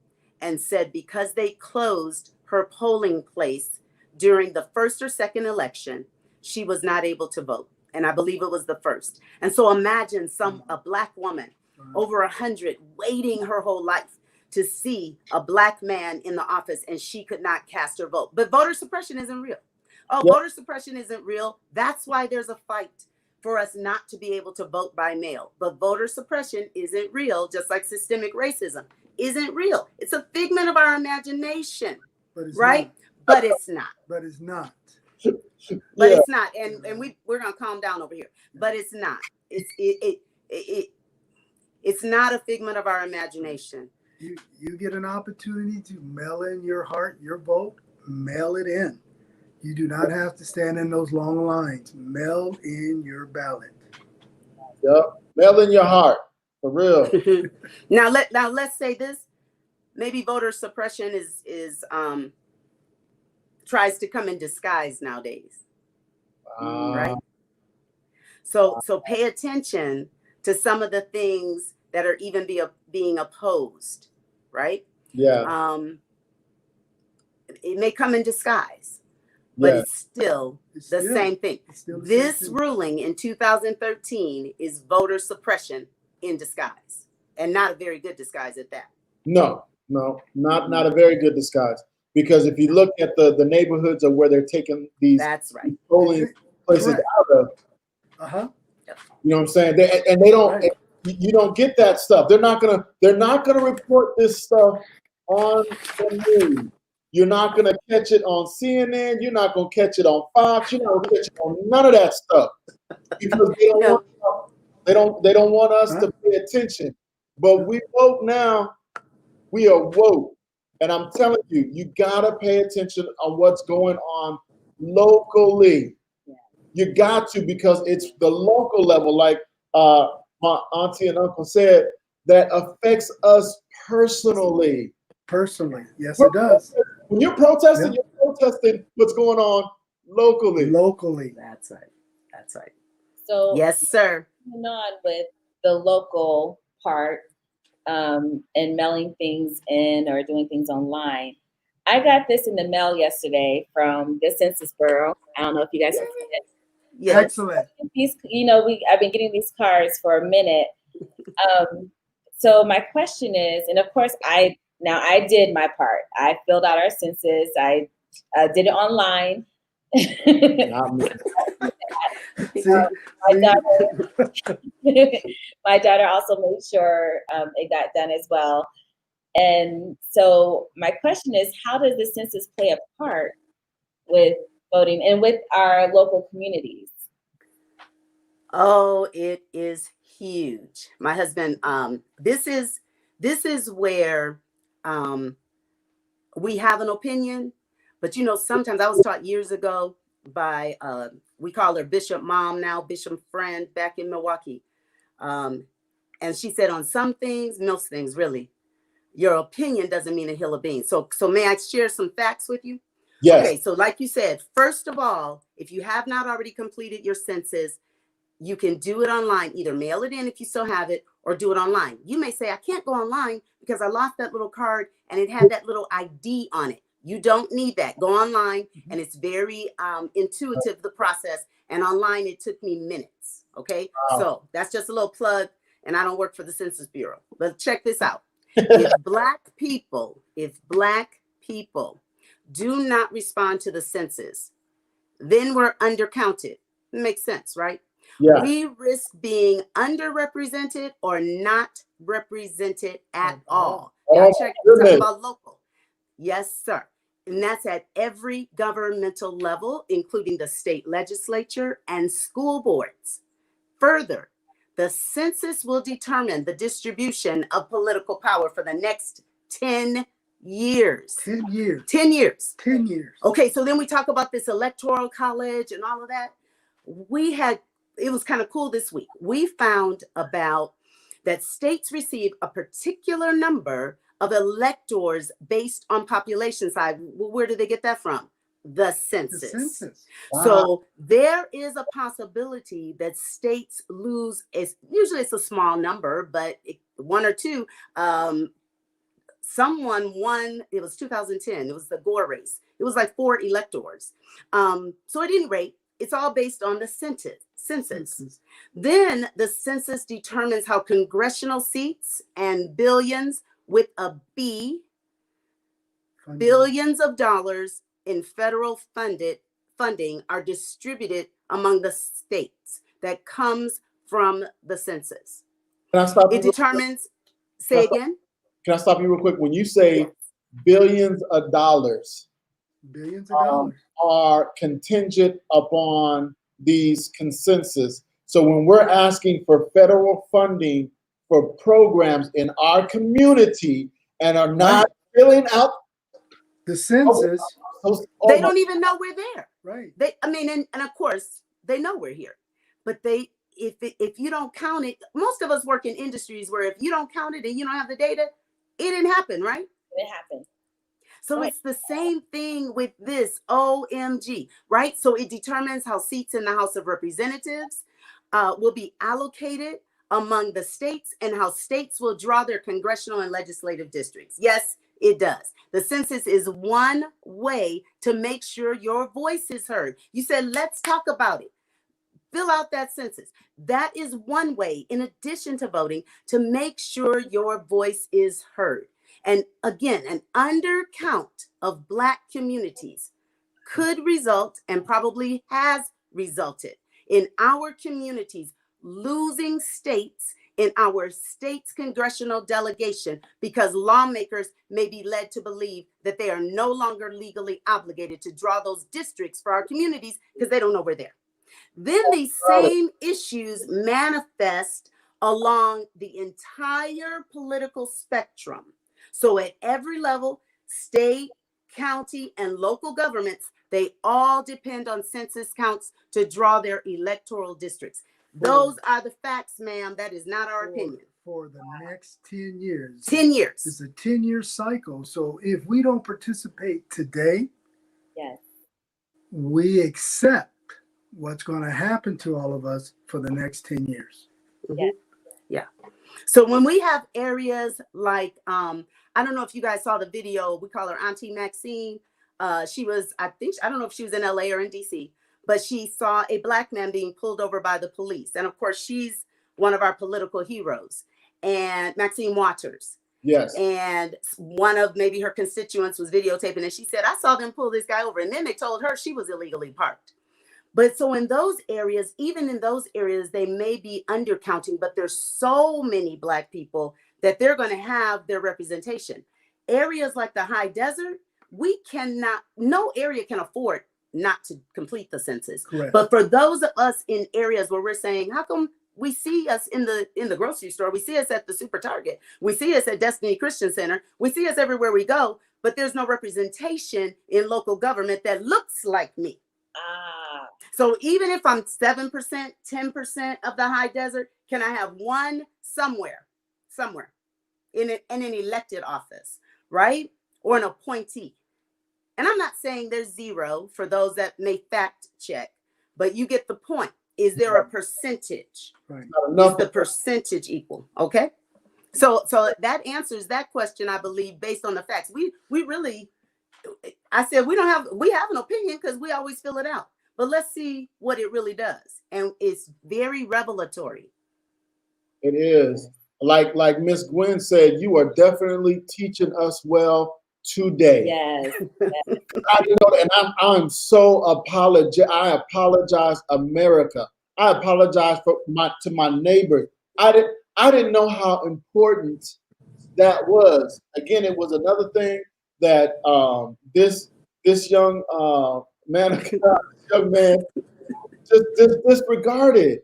and said because they closed her polling place during the first or second election, she was not able to vote. And I believe it was the first. And so imagine a Black woman over 100 waiting her whole life to see a Black man in the office, and she could not cast her vote. But voter suppression isn't real. Oh, Yep. voter suppression isn't real. That's why there's a fight for us not to be able to vote by mail. But voter suppression isn't real, just like systemic racism isn't real. It's a figment of our imagination, right? But it's not. But it's not. But Yeah. it's not. And we're gonna calm down over here. But it's not. It's not a figment of our imagination. You get an opportunity to mail in your heart, your vote, mail it in. You do not have to stand in those long lines. Mail in your ballot. Yep. Mail in your heart. For real. Now let's say this. Maybe voter suppression is tries to come in disguise nowadays. Right? So pay attention to some of the things that are even being opposed, right? Yeah. It may come in disguise, but Yeah. it's still the same thing. This ruling in 2013 is voter suppression in disguise, and not a very good disguise at that. No, not a very good disguise. Because if you look at the neighborhoods of where they're taking these That's right. polling places out of, you know what I'm saying? They don't. Right. You don't get that stuff. They're not gonna report this stuff on the news. You're not gonna catch it on CNN. You're not gonna catch it on Fox. You're not gonna catch it on none of that stuff because they don't want us to pay attention. But we woke now. We are woke. And I'm telling you, you gotta pay attention on what's going on locally. You got to, because it's the local level, like my auntie and uncle said, that affects us personally. Personally, yes, it does. When you're protesting, you're protesting what's going on locally. Locally. That's right. That's right. So yes, sir. Moving on with the local part and mailing things in or doing things online. I got this in the mail yesterday from the Census Bureau. I don't know if you guys have seen it. Yes. Excellent. These, I've been getting these cards for a minute. So my question is, and of course I did my part. I filled out our census. I did it online. My daughter also made sure it got done as well. And so my question is, how does the census play a part with voting and with our local communities? Oh, it is huge. My husband, this is where we have an opinion, but sometimes I was taught years ago by we call her Bishop Mom now, Bishop Friend back in Milwaukee. And she said on some things, most things really, your opinion doesn't mean a hill of beans. So may I share some facts with you? Yes. Okay, so like you said, first of all, if you have not already completed your census, you can do it online, either mail it in if you still have it, or do it online. You may say, I can't go online because I lost that little card and it had that little ID on it. You don't need that. Go online, and it's very intuitive, the process. And online, it took me minutes. Okay, wow. So that's just a little plug, and I don't work for the Census Bureau. But check this out. If Black people do not respond to the census, then we're undercounted. It makes sense, right? Yeah. We risk being underrepresented or not represented at all. Y'all Oh, check. my We're talking goodness. about local. Yes, sir. And that's at every governmental level, including the state legislature and school boards. Further, the census will determine the distribution of political power for the next 10 years. 10 years. 10 years. 10 years. Okay, so then we talk about this electoral college and all of that. It was kind of cool this week. We found about that states receive a particular number of electors based on population size. Well, where do they get that from? The census. The census. Wow. So there is a possibility that states lose. Usually it's a small number, but one or two. Someone won. It was 2010. It was the Gore race. It was like 4 electors. So at any rate, it's all based on the census. Then the census determines how congressional seats and billions with a B, billions of dollars in federal funding are distributed among the states that comes from the census. Can I stop you? It determines, say again? Can I stop you real quick? When you say Yes. billions of dollars, Billions of dollars. are contingent upon these consensus. So when we're asking for federal funding for programs in our community and are not filling out The census. They don't even know we're there. Right. And of course they know we're here, but if you don't count it, most of us work in industries where if you don't count it and you don't have the data, it didn't happen, right? It happened. So Right. it's the same thing with this OMG, right? So it determines how seats in the House of Representatives will be allocated among the states and how states will draw their congressional and legislative districts. Yes, it does. The census is one way to make sure your voice is heard. You said, let's talk about it. Fill out that census. That is one way, in addition to voting, to make sure your voice is heard. And again, an undercount of Black communities could result, and probably has resulted, in our communities losing states in our state's congressional delegation because lawmakers may be led to believe that they are no longer legally obligated to draw those districts for our communities because they don't know we're there. Then these same issues manifest along the entire political spectrum. So at every level, state, county, and local governments, they all depend on census counts to draw their electoral districts. Those are the facts, ma'am. That is not our opinion. For the next 10 years. 10 years. It's a 10-year cycle. So if we don't participate today, Yes. we accept what's going to happen to all of us for the next 10 years. Yeah. Yeah. So when we have areas like, I don't know if you guys saw the video, we call her Auntie Maxine. She was, I don't know if she was in LA or in DC, but she saw a Black man being pulled over by the police. And of course, she's one of our political heroes, and Maxine Waters. Yes. And one of maybe her constituents was videotaping, and she said, I saw them pull this guy over. And then they told her she was illegally parked. But so in those areas, even in those areas, they may be undercounting, but there's so many Black people that they're going to have their representation. Areas like the high desert, no area can afford not to complete the census. Correct. But for those of us in areas where we're saying, how come we see us in the grocery store, we see us at the Super Target, we see us at Destiny Christian Center, we see us everywhere we go, but there's no representation in local government that looks like me. So even if I'm 7%, 10% of the high desert, can I have one somewhere in an elected office, right? Or an appointee. And I'm not saying there's zero for those that may fact check, but you get the point. Is there a percentage? Right. Is the percentage equal? Okay. So that answers that question, I believe, based on the facts. We really, I said, we have an opinion because we always fill it out, but let's see what it really does. And it's very revelatory. It is. Like Miss Gwen said, you are definitely teaching us well today. Yes. I'm so I apologize, America. I apologize to my neighbors. I didn't know how important that was, again, it was another thing that this young man, this young man just disregarded.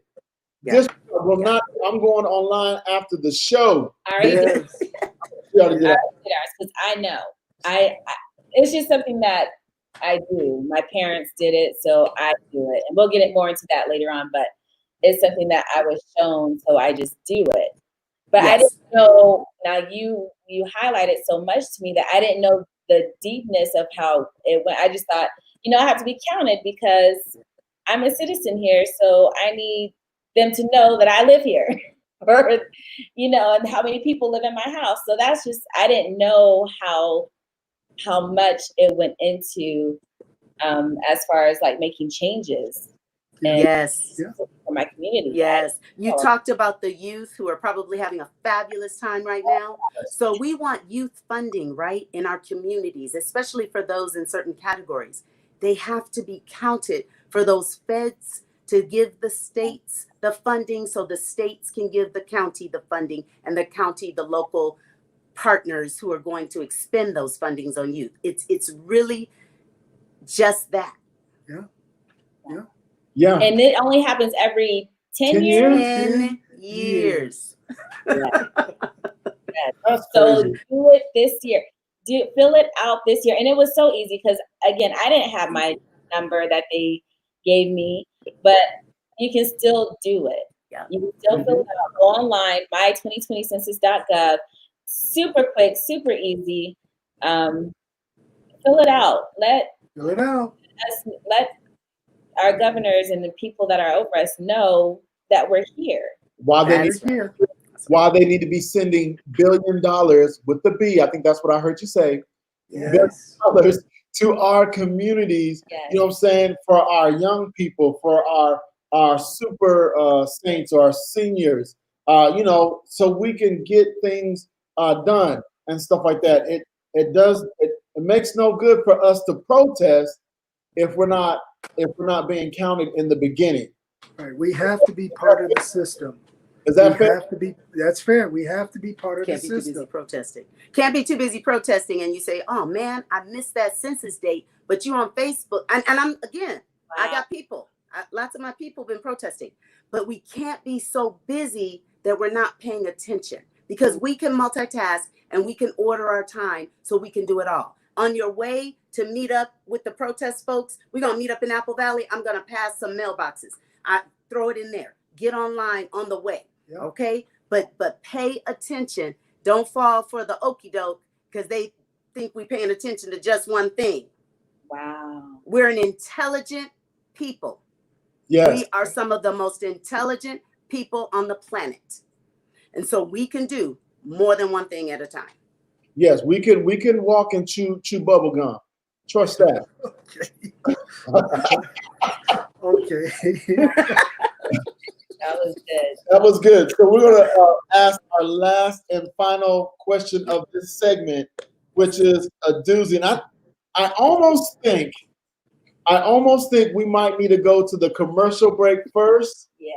Yeah. This will not. I'm going online after the show. I already did. Yes. You already did that. Because I know I it's just something that I do. My parents did it, so I do it, and we'll get it more into that later on. But it's something that I was shown, so I just do it. But I Yes. didn't know. Now you highlighted so much to me that I didn't know the deepness of how it went. I just thought, I have to be counted because I'm a citizen here, so I need them to know that I live here, or and how many people live in my house. So that's just I didn't know how much it went into as far as like making changes. And Yes. Yeah. for my community. Yes. You talked about the youth who are probably having a fabulous time right now. So we want youth funding, right, in our communities, especially for those in certain categories. They have to be counted for those feds to give the states the funding so the states can give the county the funding and the county the local partners who are going to expend those fundings on youth. It's really just that. Yeah. Yeah. And it only happens every 10 10 years. years? 10 years. That's So crazy. do it this year. Fill it out this year. And it was so easy because, again, I didn't have my number that they gave me, but you can still do it. Yeah. You can still fill it out. Go online, my2020census.gov. Super quick, super easy. Fill it out. Fill it out. Let our governors and the people that are over us know that we're here. Why they That's need Here. why they need to be sending $1 billion with the B. I think that's what I heard you say. Yes. Dollars to our communities. Yes. You know what I'm saying? For our young people, for our super saints or our seniors. So we can get things done and stuff like that. It makes no good for us to protest if we're not being counted in the beginning. Right. We have to be part of the system. Is that fair? Have to be. That's fair. We have to be part of Can't the be too busy system. protesting. Can't be too busy protesting, and you say, "Oh man, I missed that census date." But you on Facebook, and I'm again. I got people. Lots of my people been protesting, but we can't be so busy that we're not paying attention because we can multitask and we can order our time so we can do it all. On your way to meet up with the protest folks, we're gonna meet up in Apple Valley. I'm gonna pass some mailboxes. I throw it in there. Get online on the way. Yeah. Okay, but pay attention. Don't fall for the okie doke because they think we're paying attention to just one thing. Wow. We're an intelligent people. Yes. We are some of the most intelligent people on the planet, and so we can do more than one thing at a time. Yes, we can walk and chew bubble gum. Trust that. Okay. That was good. That was good. So we're going to ask our last and final question of this segment, which is a doozy. And I almost think we might need to go to the commercial break first. Yeah.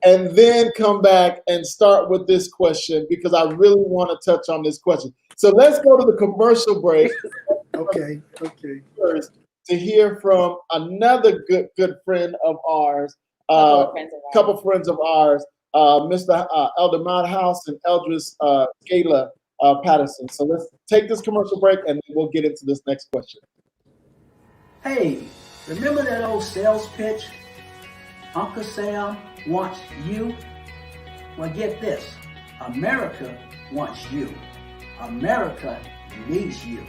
And then come back and start with this question because I really want to touch on this question. So let's go to the commercial break. Okay. First, to hear from another good friend of ours. Couple friends of ours, Mr. Elder Mouthouse and Eldris Scala Patterson. So let's take this commercial break and then we'll get into this next question. Hey, remember that old sales pitch? Uncle Sam wants you? Well, get this. America wants you. America needs you.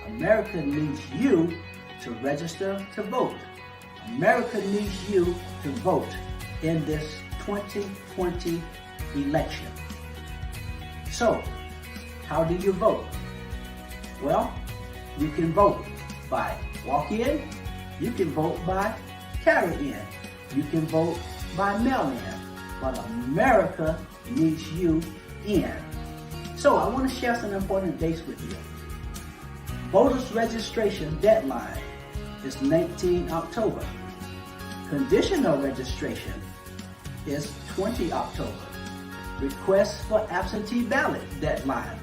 America needs you to register to vote. America needs you to vote in this 2020 election. So, how do you vote? Well, you can vote by walk-in, you can vote by carry-in, you can vote by mail-in, but America needs you in. So, I want to share some important dates with you. Voters registration deadline is 19 October. Conditional registration is 20 October. Request for absentee ballot deadline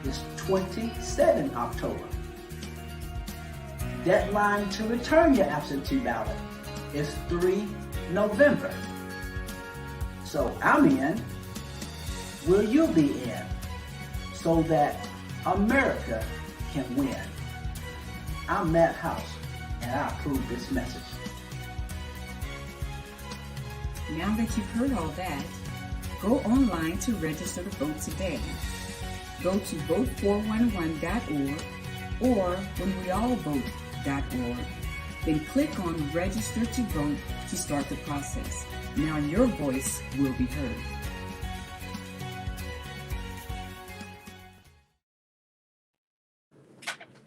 is 27 October. Deadline to return your absentee ballot is 3 November. So I'm in. Will you be in? So that America can win. I'm Matt House, and I approve this message. Now that you've heard all that, go online to register to vote today. Go to vote411.org or whenweallvote.org. Then click on Register to Vote to start the process. Now your voice will be heard.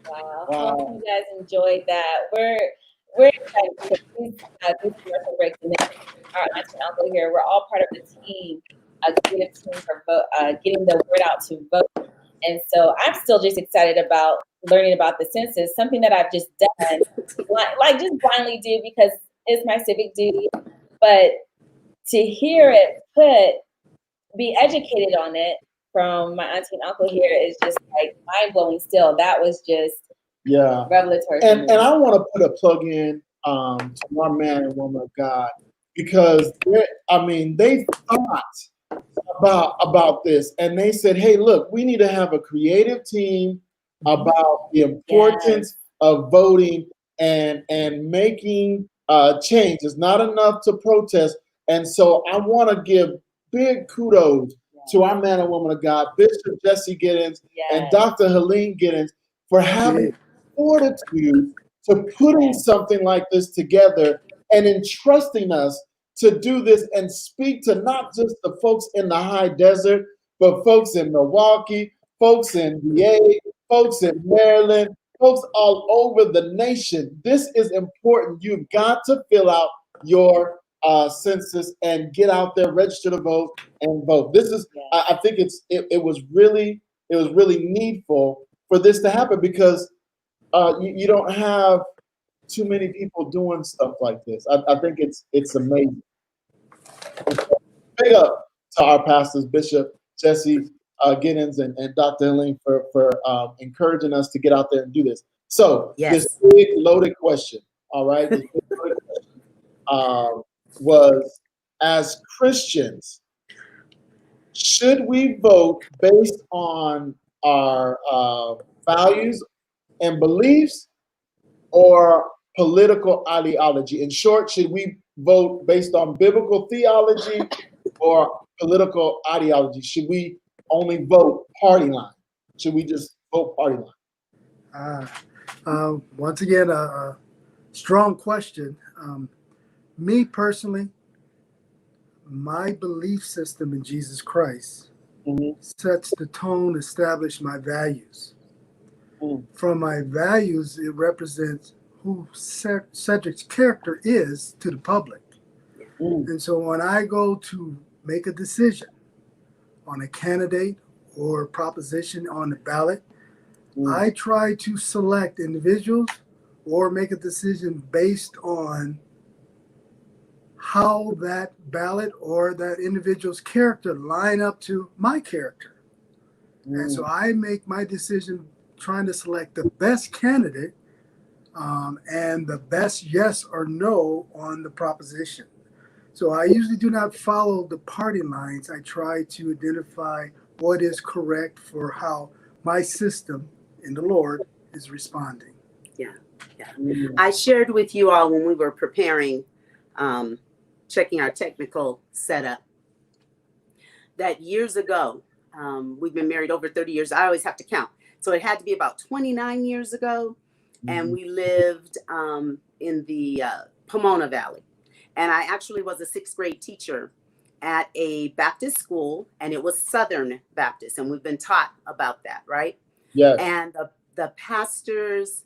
Wow. Hope you guys enjoyed that. We're excited because these commercial breaks and then our auntie and uncle here, we're all part of the team, a creative team for getting the word out to vote. And so I'm still just excited about learning about the census, something that I've just done, like just blindly do because it's my civic duty. But to hear it be educated on it from my auntie and uncle here is just like mind blowing still. That was just revelatory. And I want to put a plug in to my man and woman of God because they thought about this and they said, hey, look, we need to have a creative team about the importance of voting and making change. It's not enough to protest. And so I want to give big kudos to our man and woman of God, Bishop Jesse Giddens and Dr. Helene Giddens, for having fortitude to putting something like this together and entrusting us to do this and speak to not just the folks in the high desert, but folks in Milwaukee, folks in VA, folks in Maryland, folks all over the nation. This is important. You've got to fill out your census and get out there, register to vote, and vote. This is, I think it was really needful for this to happen because you don't have too many people doing stuff like this. I think it's amazing. Big up to our pastors, Bishop Jesse Giddens and Dr. Helene for encouraging us to get out there and do this. So this big loaded question, all right, this big loaded question was, as Christians, should we vote based on our values and beliefs or political ideology? In short, should we vote based on biblical theology or political ideology? Should we only vote party line? Should we just vote party line? Once again, a strong question. Me personally, my belief system in Jesus Christ sets the tone, establish my values. From my values, it represents who Cedric's character is to the public. And so when I go to make a decision on a candidate or proposition on the ballot, I try to select individuals or make a decision based on how that ballot or that individual's character line up to my character. And so I make my decision trying to select the best candidate and the best yes or no on the proposition. So I usually do not follow the party lines. I try to identify what is correct for how my system in the Lord is responding. I shared with you all when we were preparing, checking our technical setup, that years ago, we've been married over 30 years. I always have to count. So it had to be about 29 years ago. And we lived in the Pomona Valley. And I actually was a 6th grade teacher at a Baptist school, and it was Southern Baptist. And we've been taught about that, right? Yes. And the pastor's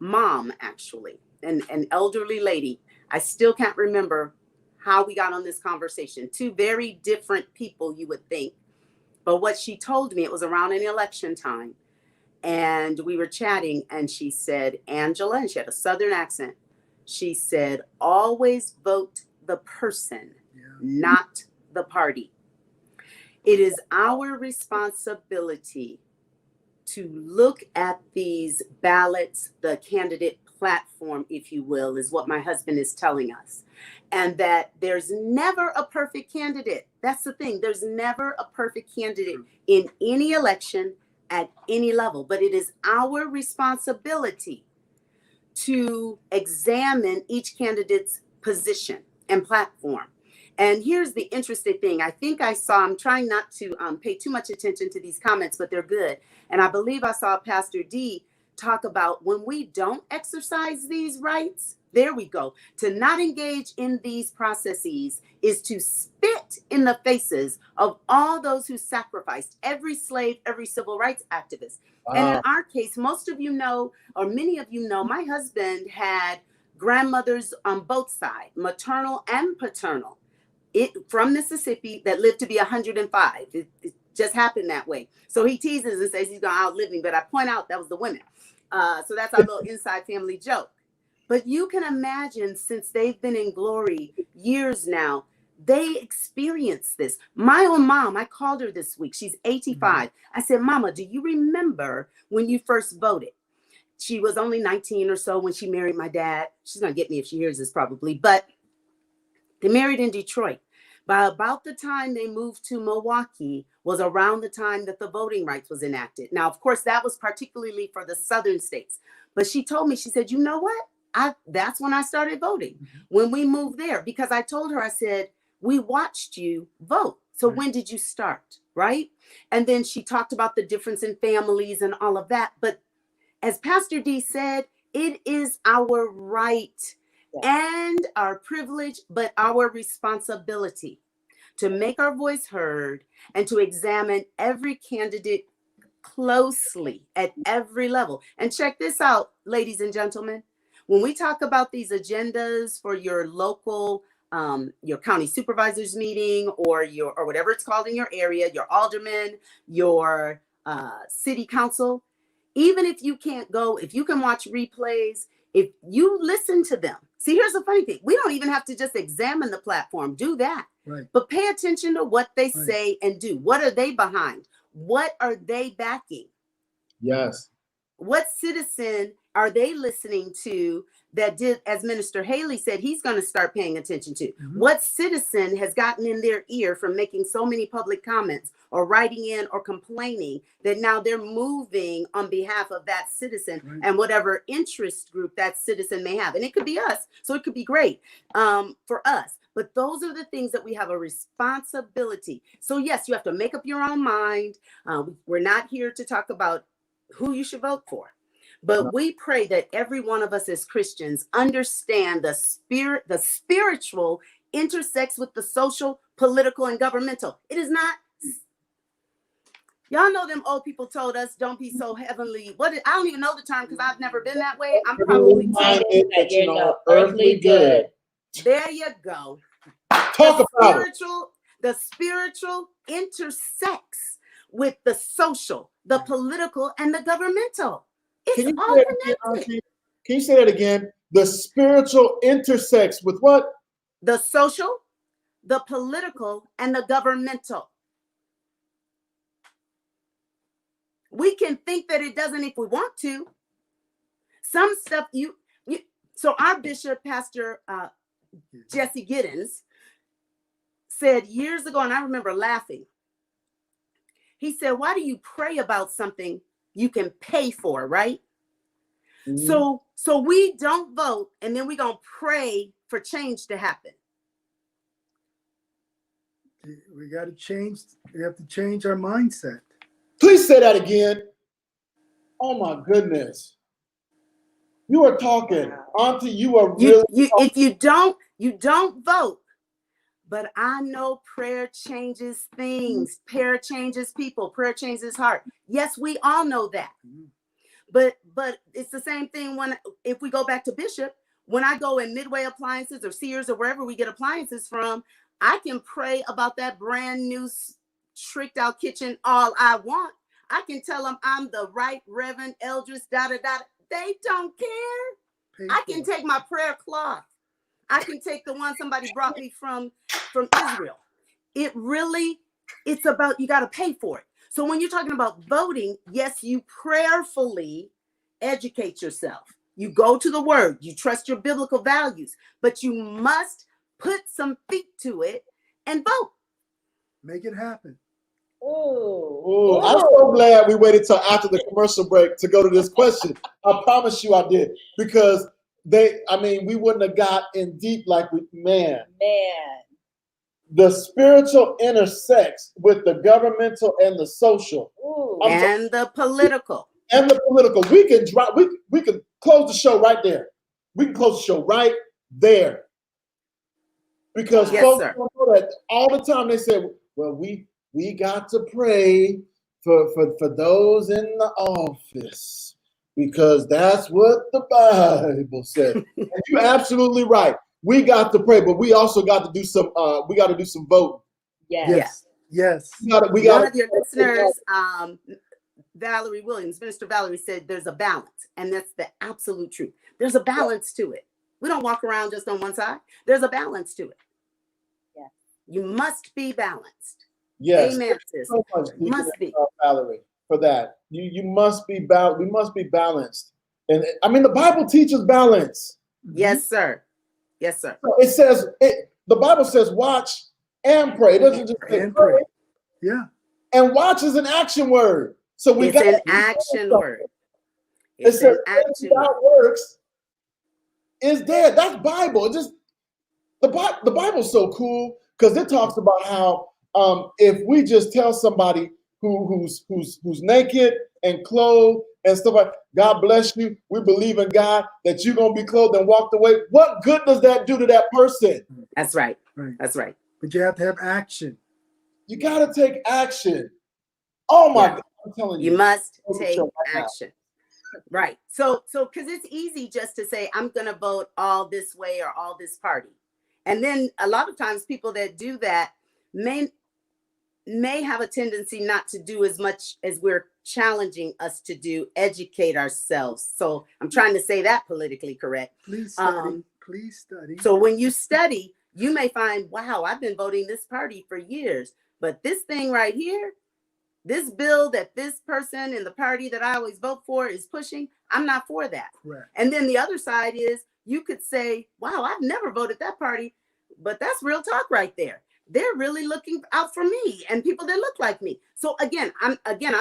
mom, actually, an elderly lady, I still can't remember how we got on this conversation. Two very different people, you would think. But what she told me, it was around an election time. And we were chatting, and she said, Angela, and she had a Southern accent. She said, always vote the person, not the party. It is our responsibility to look at these ballots, the candidate platform, if you will, is what my husband is telling us. And that there's never a perfect candidate. That's the thing. There's never a perfect candidate in any election at any level. But it is our responsibility to examine each candidate's position and platform. And here's the interesting thing. I think I'm trying not to pay too much attention to these comments, but they're good. And I believe I saw Pastor D talk about when we don't exercise these rights, there we go. To not engage in these processes is to spit in the faces of all those who sacrificed, every slave, every civil rights activist. And in our case, most of you know, or many of you know, my husband had grandmothers on both sides, maternal and paternal, from Mississippi that lived to be 105. It just happened that way. So he teases and says he's going to outlive me, but I point out that was the women. So that's our little inside family joke. But you can imagine, since they've been in glory years now, they experienced this. My own mom, I called her this week. She's 85. I said, Mama, do you remember when you first voted? She was only 19 or so when she married my dad. She's going to get me if she hears this probably. But they married in Detroit. By about the time they moved to Milwaukee was around the time that the voting rights was enacted. Now, of course, that was particularly for the southern states. But she told me, she said, you know what? That's when I started voting, when we moved there, because I told her, I said, we watched you vote. So when did you start? Right. And then she talked about the difference in families and all of that. But as Pastor D said, it is our right and our privilege, but our responsibility to make our voice heard and to examine every candidate closely at every level. And check this out, ladies and gentlemen. When we talk about these agendas for your local, your county supervisors meeting or whatever it's called in your area, your alderman, your city council, even if you can't go, if you can watch replays, if you listen to them. See, here's the funny thing. We don't even have to just examine the platform, do that. Right. But pay attention to what they say and do. What are they behind? What are they backing? Yes. What citizen are they listening to that did, as Minister Haley said, he's going to start paying attention to? What citizen has gotten in their ear from making so many public comments or writing in or complaining that now they're moving on behalf of that citizen and whatever interest group that citizen may have? And it could be us. So it could be great for us. But those are the things that we have a responsibility. So yes, you have to make up your own mind. We're not here to talk about who you should vote for. But we pray that every one of us as Christians understand the spiritual intersects with the social, political, and governmental. It is not. Y'all know them old people told us, don't be so heavenly. I don't even know the term because I've never been that way. I'm probably earthly good. There you go. Talk about it. The spiritual intersects with the social, the political, and the governmental. It's all connected. Can you say that again? The spiritual intersects with what? The social, the political, and the governmental. We can think that it doesn't if we want to. Some stuff so our bishop, Pastor Jesse Giddens, said years ago, and I remember laughing. He said, why do you pray about something you can pay for, right? So we don't vote and then we're going to pray for change to happen. We got to change. We have to change our mindset. Please say that again. Oh my goodness. You are talking. Auntie, you are really if you don't vote. But I know prayer changes things. Prayer changes people. Prayer changes heart. Yes, we all know that. But it's the same thing if we go back to Bishop, when I go in Midway Appliances or Sears or wherever we get appliances from, I can pray about that brand new tricked out kitchen all I want. I can tell them I'm the right Reverend Eldris, They don't care. I can take my prayer cloth. I can take the one somebody brought me from Israel. It's about, you got to pay for it. So when you're talking about voting, yes, you prayerfully educate yourself. You go to the word, you trust your biblical values, but you must put some feet to it and vote. Make it happen. Ooh, I'm so glad we waited till after the commercial break to go to this question. I promise you I did. Because we wouldn't have got in deep like man. The spiritual intersects with the governmental and the social. And the political. And the political. We can drop, we can close the show right there. We can close the show right there. Because folks don't know that all the time they say, well, we got to pray for those in the office because that's what the Bible says. And you're absolutely right. We got to pray, but we also got to do some voting. Yes. We got one of your listeners, Valerie Williams, Minister Valerie, said there's a balance, and that's the absolute truth. There's a balance to it. We don't walk around just on one side. There's a balance to it. Yeah. You must be balanced. Yes. Amen, sis. So much, must be. Valerie, for that. You must be balanced. We must be balanced. And I mean, the Bible teaches balance. Yes, sir. Yes, sir. It says, the Bible says, watch and pray. It doesn't just say pray. Yeah. And watch is an action word. So it's an action word. It says without works is dead. That's Bible. It just the Bible's so cool because it talks about how if we just tell somebody who's naked and clothed and stuff like, God bless you, we believe in God that you're gonna be clothed and walked away. What good does that do to that person? That's right. That's right. But you have to have action. You gotta take action. Oh my God, I'm telling you. You must take action. Right. So because it's easy just to say, I'm going to vote all this way or all this party. And then a lot of times people that do that may have a tendency not to do as much as we're challenging us to do, educate ourselves. So I'm trying to say that politically correct. Please study. Please study. So when you study, you may find, wow, I've been voting this party for years, but this thing right here, this bill that this person in the party that I always vote for is pushing, I'm not for that. Correct. And then the other side is you could say, wow, I've never voted that party, but that's real talk right there. They're really looking out for me and people that look like me. So again, I'm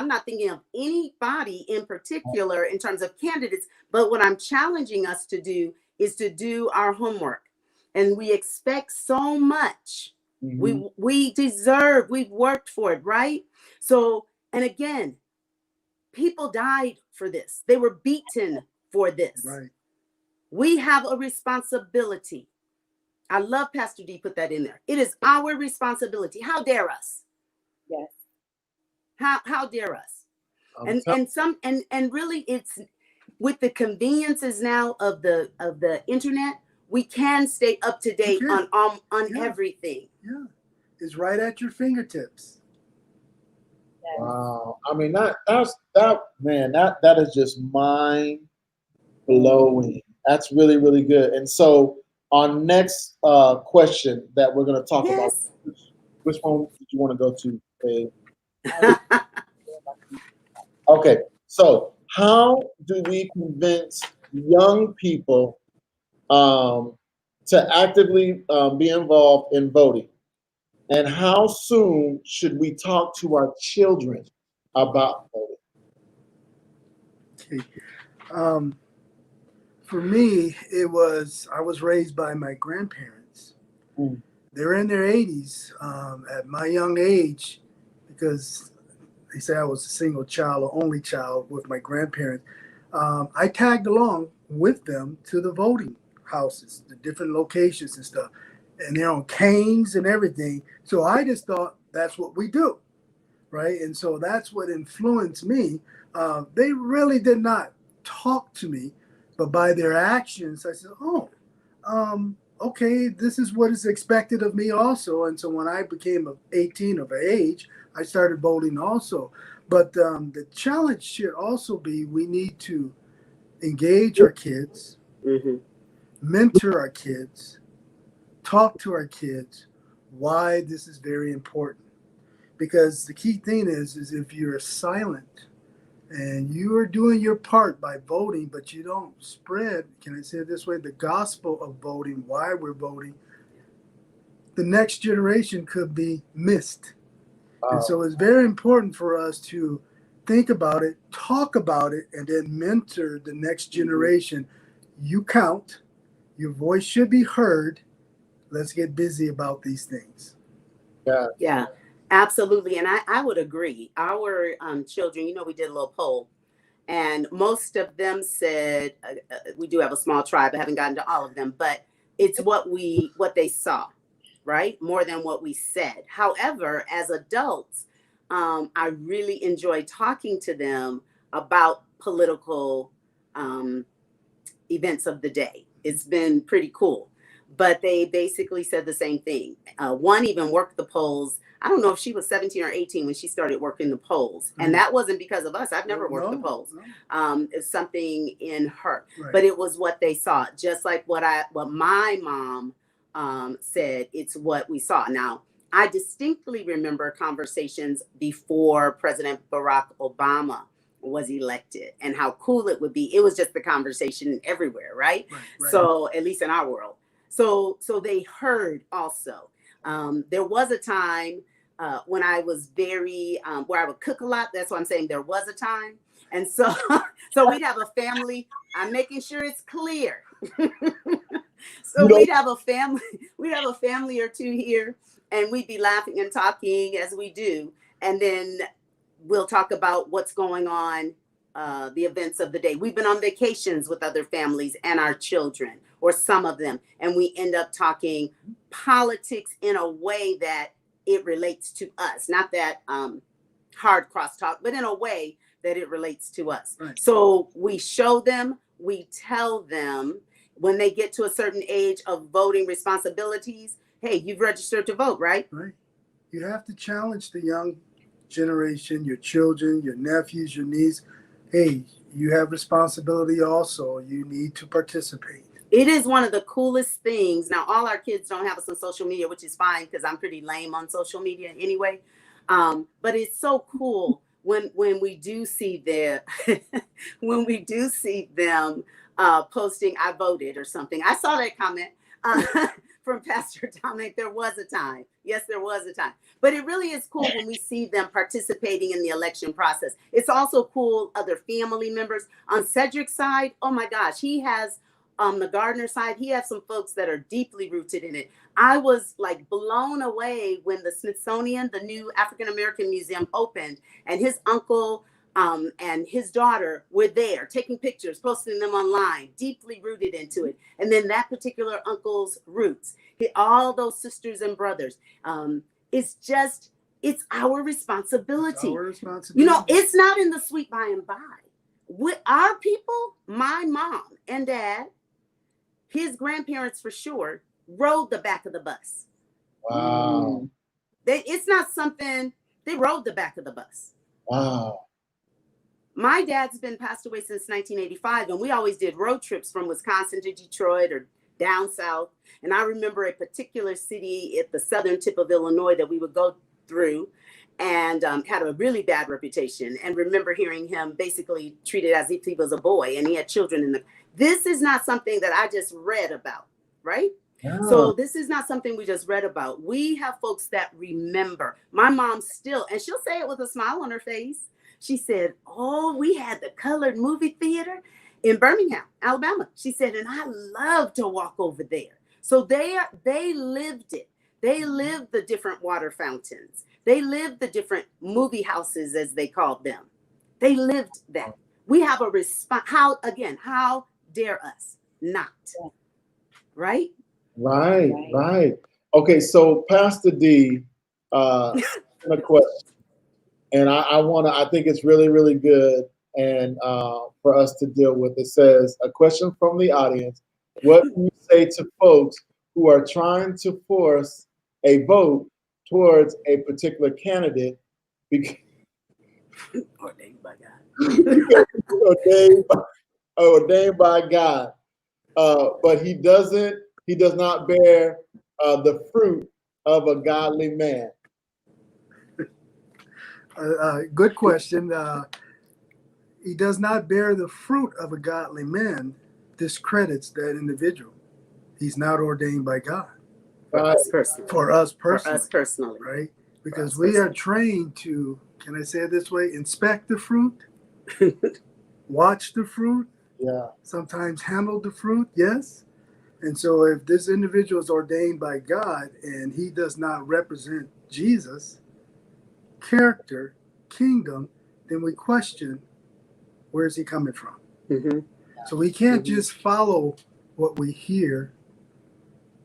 not thinking of anybody in particular in terms of candidates, but what I'm challenging us to do is to do our homework. And we expect so much. Mm-hmm. We deserve, we've worked for it, right? So, and again, people died for this. They were beaten for this. Right. We have a responsibility. I love Pastor D put that in there. It is our responsibility. How dare us? Yes. How dare us? And really it's with the conveniences now of the internet, we can stay up to date on everything. Yeah. It's right at your fingertips. Wow. I mean, that is just mind blowing. That's really, really good. And so our next question that we're going to talk about, which one did you want to go to, babe? Okay. So how do we convince young people to actively be involved in voting? And how soon should we talk to our children about voting? Okay. For me, I was raised by my grandparents. They're in their 80s at my young age, because they say I was a single child or only child with my grandparents. I tagged along with them to the voting houses, the different locations and stuff. And they're on canes and everything. So I just thought that's what we do, right? And so that's what influenced me. They really did not talk to me, but by their actions, I said, okay, this is what is expected of me also. And so when I became 18 of age, I started voting also. But the challenge should also be we need to engage our kids, mentor our kids, talk to our kids why this is very important. because the key thing is if you're silent and you are doing your part by voting, but you don't spread, can I say it this way, the gospel of voting, why we're voting, the next generation could be missed. And so it's very important for us to think about it, talk about it, and then mentor the next generation. You count, your voice should be heard. Let's get busy about these things. Yeah, absolutely. And I would agree. Our children, we did a little poll, and most of them said, we do have a small tribe. I haven't gotten to all of them, but it's what they saw, right? More than what we said. However, as adults, I really enjoy talking to them about political events of the day. It's been pretty cool. But they basically said the same thing. One even worked the polls. I don't know if she was 17 or 18 when she started working the polls. And that wasn't because of us. I've never worked the polls. It's something in her. Right. But it was what they saw. Just like what my mom said, it's what we saw. Now, I distinctly remember conversations before President Barack Obama was elected and how cool it would be. It was just the conversation everywhere, right? So at least in our world. So they heard also. There was a time when I was very, where I would cook a lot. That's what I'm saying. There was a time. And so we'd have a family. I'm making sure it's clear. So we'd have a family or two here, and we'd be laughing and talking as we do. And then we'll talk about what's going on, the events of the day. We've been on vacations with other families and our children, or some of them, and we end up talking politics in a way that it relates to us. Not that hard crosstalk, but in a way that it relates to us. Right. So we show them, we tell them when they get to a certain age of voting responsibilities, hey, you've registered to vote, right? Right. You have to challenge the young generation, your children, your nephews, your nieces. Hey, you have responsibility also. You need to participate. It is one of the coolest things. Now, all our kids don't have us on social media, which is fine because I'm pretty lame on social media anyway. But it's so cool when we do see them posting, "I voted" or something. I saw that comment from Pastor Dominic. There was a time. Yes, there was a time. But it really is cool when we see them participating in the election process. It's also cool other family members. On Cedric's side, oh my gosh, he has, on the Gardner side, he has some folks that are deeply rooted in it. I was like blown away when the Smithsonian, the new African American Museum, opened, and his uncle and his daughter were there taking pictures, posting them online, deeply rooted into it. And then that particular uncle's roots, all those sisters and brothers. It's our responsibility. It's our responsibility. It's not in the sweet by and by. With our people, my mom and dad, his grandparents for sure, rode the back of the bus. Wow. It's not something, they rode the back of the bus. Wow. My dad's been passed away since 1985, and we always did road trips from Wisconsin to Detroit or down south. And I remember a particular city at the southern tip of Illinois that we would go through, and had a really bad reputation. And remember hearing him basically treated as if he was a boy, and he had children in the. This is not something that I just read about, right? Yeah. So this is not something we just read about. We have folks that remember. My mom still, and she'll say it with a smile on her face. She said, "Oh, we had the colored movie theater in Birmingham, Alabama." She said, "And I love to walk over there." So they lived it. They lived the different water fountains. They lived the different movie houses, as they called them. They lived that. We have a response. How dare us not? Right? Right. Okay, so Pastor D, a question. And I think it's really, really good and for us to deal with. It says, a question from the audience. What do you say to folks who are trying to force a vote towards a particular candidate because ordained by God. ordained by God. But he does not bear the fruit of a godly man. Good question. He does not bear the fruit of a godly man, discredits that individual. He's not ordained by God. For us personally. For us For personally. us personally. Right? Because we are trained to, can I say it this way, inspect the fruit, watch the fruit, sometimes handle the fruit, yes? And so if this individual is ordained by God and he does not represent Jesus, character, kingdom, then we question, where is he coming from? Mm-hmm. So we can't just follow what we hear.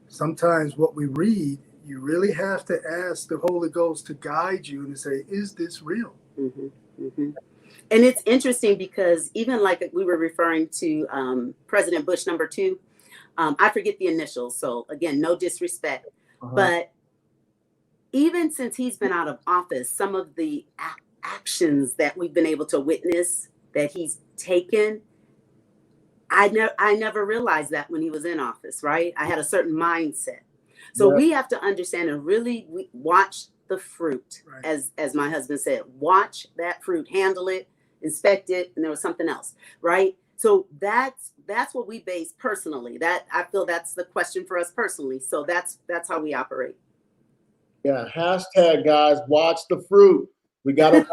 Sometimes what we read, you really have to ask the Holy Ghost to guide you and to say, is this real? Mm-hmm. Mm-hmm. And it's interesting because even like we were referring to President Bush #2, I forget the initials. So again, no disrespect, but even since he's been out of office, some of the actions that we've been able to witness that he's taken, I never realized that when he was in office, right? I had a certain mindset. So we have to understand and really watch the fruit, as my husband said, watch that fruit, handle it, inspect it, and there was something else, right? So that's what we base personally. That I feel that's the question for us personally. So that's how we operate. Yeah, hashtag guys, watch the fruit. We gotta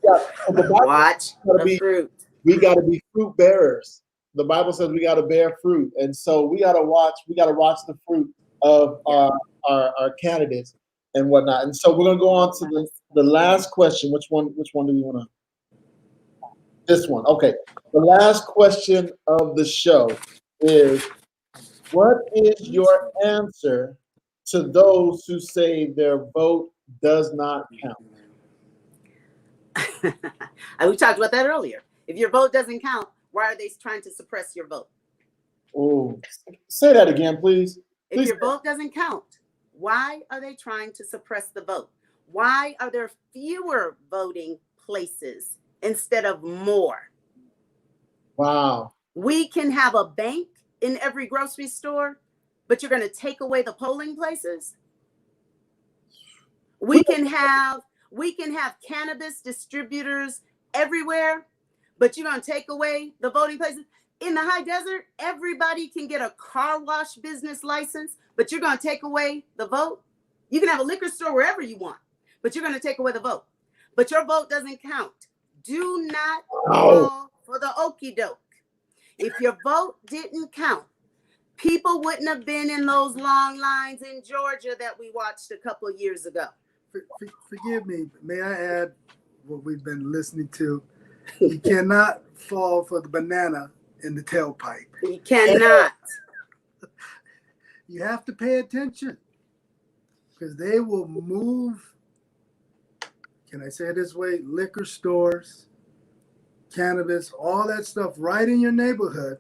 watch the fruit. We gotta be fruit bearers. The Bible says we gotta bear fruit, and so we gotta watch the fruit of our candidates and whatnot. And so we're gonna go on to the last question. Which one do we want to? This one. Okay. The last question of the show is, what is your answer to those who say their vote does not count? We talked about that earlier. If your vote doesn't count, why are they trying to suppress your vote? Oh, say that again, please. If your vote doesn't count, why are they trying to suppress the vote? Why are there fewer voting places instead of more? Wow. We can have a bank in every grocery store, but you're going to take away the polling places. We can have cannabis distributors everywhere, but you're going to take away the voting places. In the high desert, everybody can get a car wash business license, but you're going to take away the vote. You can have a liquor store wherever you want, but you're going to take away the vote. But your vote doesn't count. Do not fall for the okie doke. If your vote didn't count, people wouldn't have been in those long lines in Georgia that we watched a couple of years ago. Forgive me, may I add what we've been listening to? You cannot fall for the banana in the tailpipe. You cannot. You have to pay attention because they will move, can I say it this way, liquor stores, cannabis, all that stuff right in your neighborhood.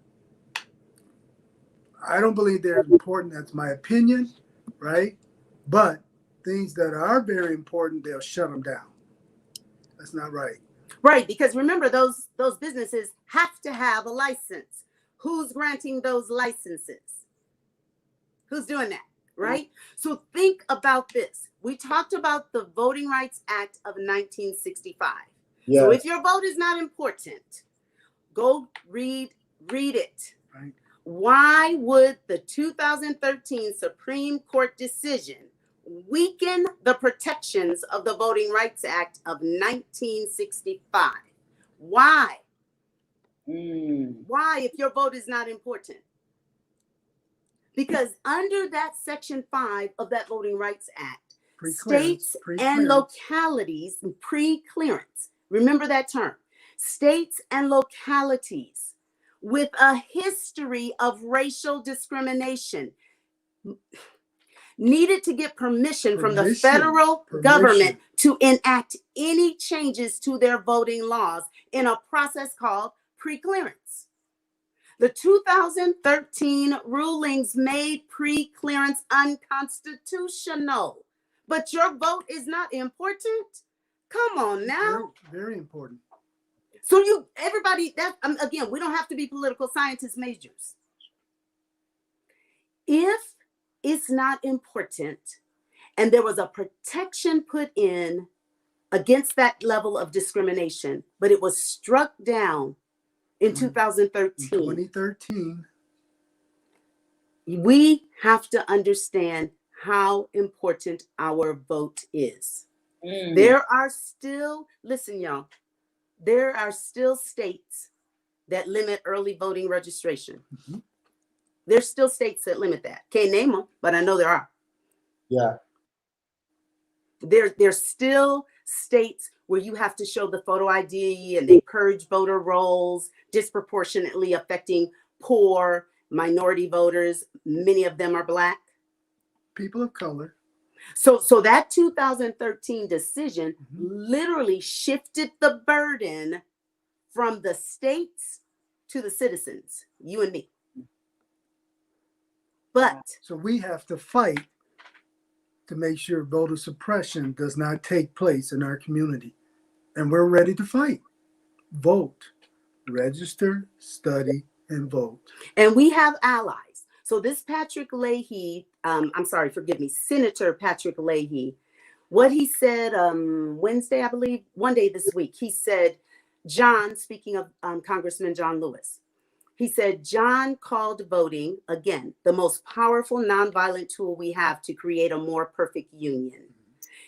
I don't believe they're important. That's my opinion, right? But things that are very important, they'll shut them down. That's not right. Right, because remember, those businesses have to have a license. Who's granting those licenses? Who's doing that, right? So think about this. We talked about the Voting Rights Act of 1965. Yes. So if your vote is not important, go read it. Right. Why would the 2013 Supreme Court decision weaken the protections of the Voting Rights Act of 1965? Why? Why, if your vote is not important? Because under that Section 5 of that Voting Rights Act, states and localities, pre-clearance, remember that term, states and localities with a history of racial discrimination needed to get permission from the federal government to enact any changes to their voting laws in a process called pre-clearance. The 2013 rulings made pre-clearance unconstitutional, but your vote is not important? Come on now. Very, very important. So everybody, again, we don't have to be political scientist majors. If it's not important and there was a protection put in against that level of discrimination, but it was struck down in 2013. 2013. We have to understand how important our vote is. There are still, listen, y'all, there are still states that limit early voting registration. There's still states that limit that. Can't name them, but I know there are. Yeah. There's still states where you have to show the photo ID and they purge voter rolls, disproportionately affecting poor, minority voters. Many of them are Black. People of color. So that 2013 decision literally shifted the burden from the states to the citizens, you and me. But so we have to fight to make sure voter suppression does not take place in our community. And we're ready to fight. Vote, register, study, and vote. And we have allies. So this Patrick Leahy, Senator Patrick Leahy, what he said Wednesday, I believe, one day this week, he said, John, speaking of Congressman John Lewis, he said, John called voting, again, the most powerful nonviolent tool we have to create a more perfect union.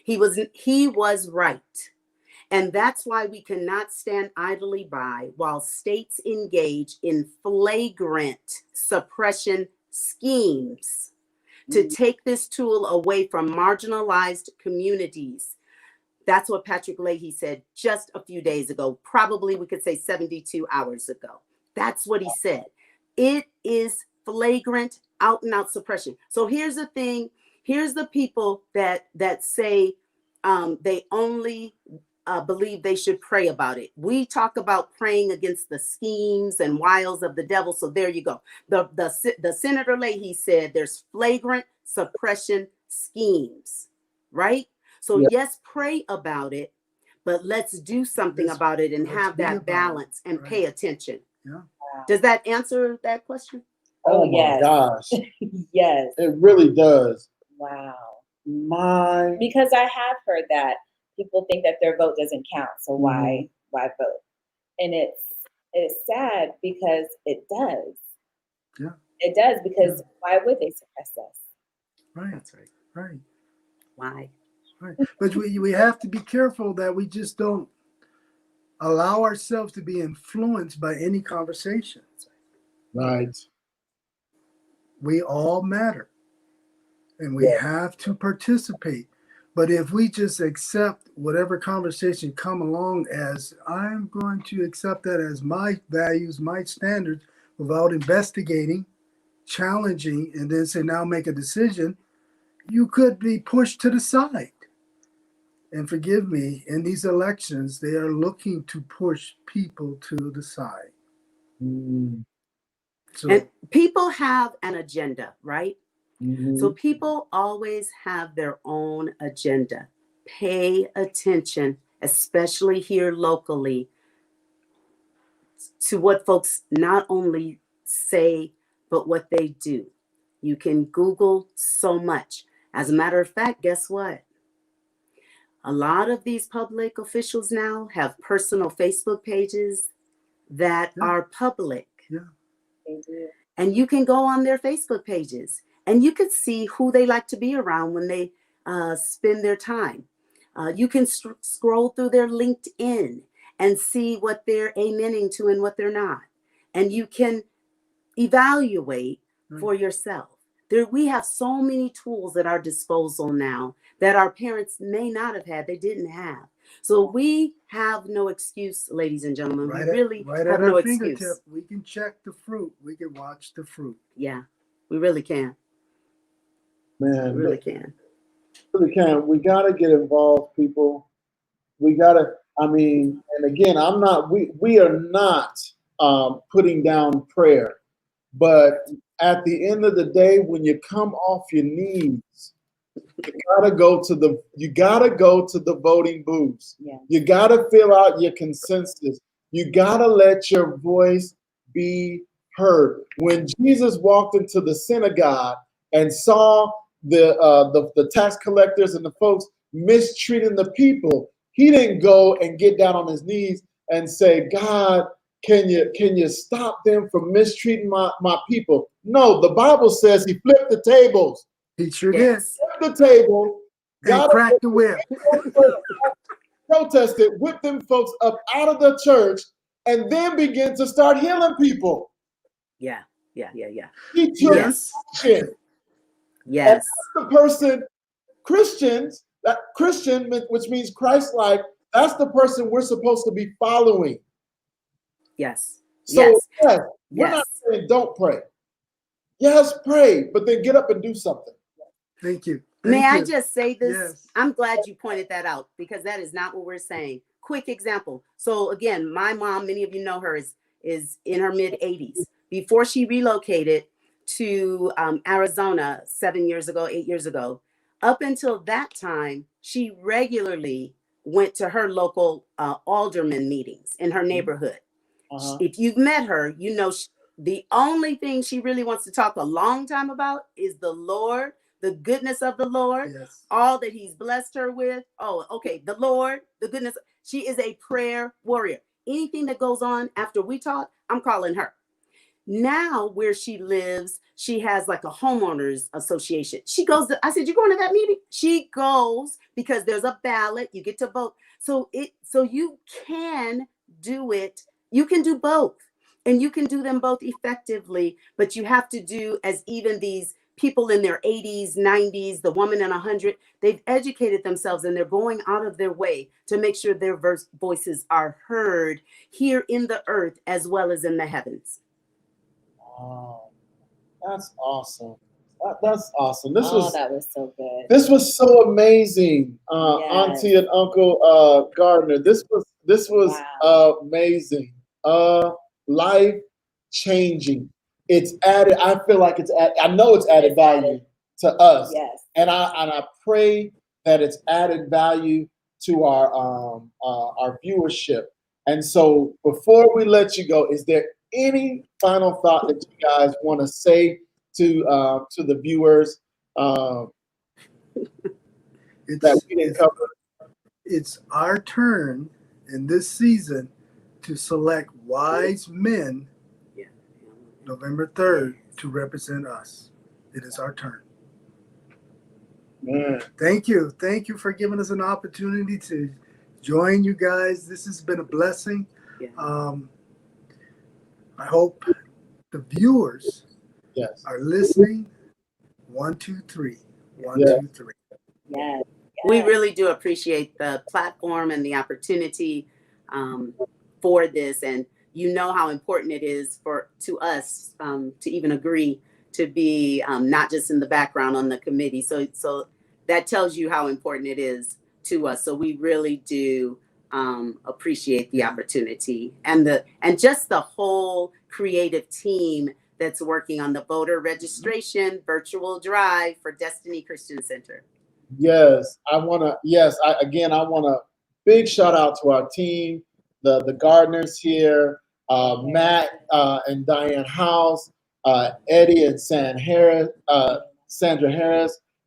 He was right. And that's why we cannot stand idly by while states engage in flagrant suppression schemes to take this tool away from marginalized communities. That's what Patrick Leahy said just a few days ago. Probably we could say 72 hours ago. That's what he said. It is flagrant, out and out suppression. So here's the thing. Here's the people that say they only believe they should pray about it. We talk about praying against the schemes and wiles of the devil. So there you go. The Senator Leahy said there's flagrant suppression schemes, right? So yes, pray about it, but let's do something about it and have that balance and pay attention. Yeah. Does that answer that question? Oh my gosh. Yes. It really does. Wow. Because I have heard that people think that their vote doesn't count, so why vote? And it's sad because it does. Yeah. It does, because why would they suppress us? Right. That's right. Right. Why? Right. But we have to be careful that we just don't allow ourselves to be influenced by any conversation. Right. We all matter. And we have to participate. But if we just accept whatever conversation come along as, I'm going to accept that as my values, my standards, without investigating, challenging, and then say, now make a decision, you could be pushed to the side. And forgive me, in these elections, they are looking to push people to the side. So, and people have an agenda, right? Mm-hmm. So people always have their own agenda. Pay attention, especially here locally, to what folks not only say, but what they do. You can Google so much. As a matter of fact, guess what? A lot of these public officials now have personal Facebook pages that are public. Yeah. They do. And you can go on their Facebook pages and you can see who they like to be around when they spend their time. You can scroll through their LinkedIn and see what they're amening to and what they're not. And you can evaluate for yourself. We have so many tools at our disposal now that our parents may not have had, they didn't have. So we have no excuse, ladies and gentlemen. We really have no excuse. We can check the fruit. We can watch the fruit. Yeah, we really can. Man, we really can. Really can. We got to get involved, people. We got to, and again, we are not putting down prayer. But at the end of the day, when you come off your knees, you gotta go to the voting booths. Yeah. You gotta fill out your consensus. You gotta let your voice be heard. When Jesus walked into the synagogue and saw the tax collectors and the folks mistreating the people, He didn't go and get down on his knees and say, God, can you stop them from mistreating my people? No, the Bible says he flipped the tables. He sure Yes. Flipped the table, did. And got cracked the whip. protested, whipped them folks up out of the church, and then began to start healing people. Yeah. He took Yes. action. Yes. And that's the person, Christians, that Christian, which means Christ-like, that's the person we're supposed to be following. Yes. So Yes. we're not saying don't pray. Yes, pray, but then get up and do something. Thank you. May I just say this? Yes. I'm glad you pointed that out, because that is not what we're saying. Quick example. So again, my mom, many of you know her, is in her mid 80s. Before she relocated to Arizona 7 years ago, 8 years ago, up until that time, she regularly went to her local alderman meetings in her neighborhood. If you've met her, you know the only thing she really wants to talk a long time about is the Lord, the goodness of the Lord, Yes. all that he's blessed her with. Oh, okay. The Lord, the goodness. She is a prayer warrior. Anything that goes on after we talk, I'm calling her. Now, where she lives, she has like a homeowners association. She goes I said, you going to that meeting? She goes because there's a ballot. You get to vote. So you can do it. You can do both, and you can do them both effectively, but you have to do as even these people in their 80s, 90s, the woman in 100, they've educated themselves and they're going out of their way to make sure their voices are heard here in the earth as well as in the heavens. Wow, that's awesome. That's awesome. That was so good. This was so amazing, Yes. Auntie and Uncle Gardner. This was amazing. Life changing. It's added. I feel like it's added. I know it's added value to us. Yes. And I pray that it's added value to our viewership. And so before we let you go, is there any final thought that you guys want to say to the viewers that we didn't cover? It's our turn in this season to select wise men November 3rd to represent us. It is our turn. Man. Thank you. Thank you for giving us an opportunity to join you guys. This has been a blessing. Yeah. I hope the viewers are listening. 1, 2, 3. 1, 2, 3. Yes. We really do appreciate the platform and the opportunity for this. And you know how important it is to us to even agree to be not just in the background on the committee. So that tells you how important it is to us. So we really do appreciate the opportunity and just the whole creative team that's working on the voter registration virtual drive for Destiny Christian Center. Yes, I want a big shout out to our team, the Gardeners here, Matt and Diane House, Eddie and Sandra Harris,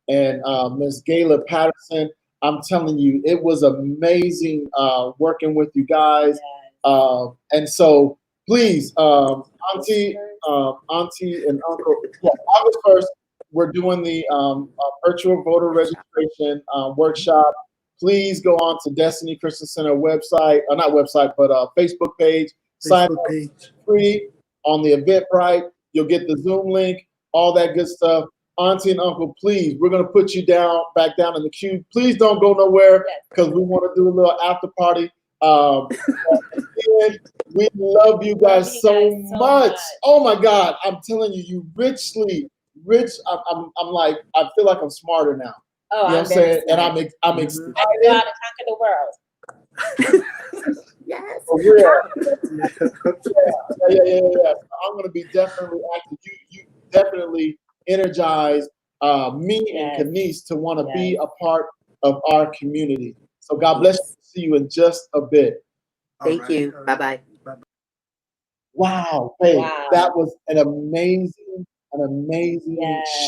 and Miss Gayla Patterson. I'm telling you, it was amazing working with you guys. And so please, Auntie and Uncle, August 1st, we're doing the virtual voter registration workshop. Please go on to Destiny Christian Center website, not website, but Facebook page. Sign up free on the Eventbrite. You'll get the Zoom link, all that good stuff. Auntie and Uncle, please, we're going to put you back down in the queue. Please don't go nowhere because we want to do a little after party. We love you guys so much. Oh my God, I'm telling you, you rich. I'm like, I feel like I'm smarter now. Oh, you know what I'm saying? And I'm excited. I know how to conquer the world. Yes. For real. Yeah. I'm going to be definitely active. You definitely energize me and Kanice to want to be a part of our community. So God bless you. See you in just a bit. Thank you. Bye-bye. Wow, babe, that was an amazing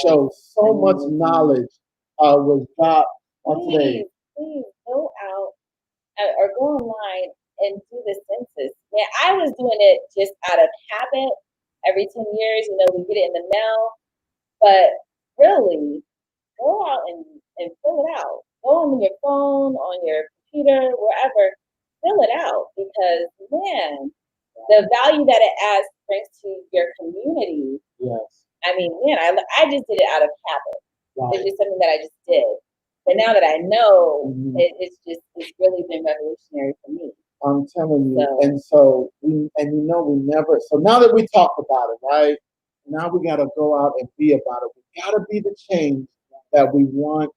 show. So much knowledge was dropped today. Please go out or go online and do the census. Yeah, I was doing it just out of habit. Every 10 years, we get it in the mail. But really, go out and fill it out. Go on your phone, on your computer, wherever, fill it out because, man, the value that it adds brings to your community. Yes. I mean, man, I just did it out of habit. Right. It's just something that I just did. But now that I know, Mhm. it's really been revolutionary for me. I'm telling you. So- And so we never, so now that we talked about it, right? Now we got to go out and be about it. We got to be the change that we want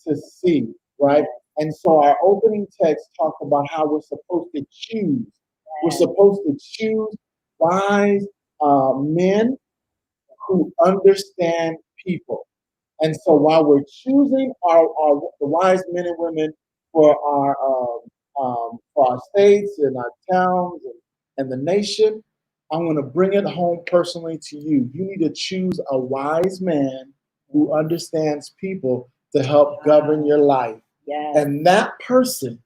to see, right? And so our opening text talked about how we're supposed to choose. We're supposed to choose wise men who understand people. And so while we're choosing the wise men and women for our states and our towns and the nation, I'm going to bring it home personally to you. You need to choose a wise man who understands people to help govern your life. Yes. And that person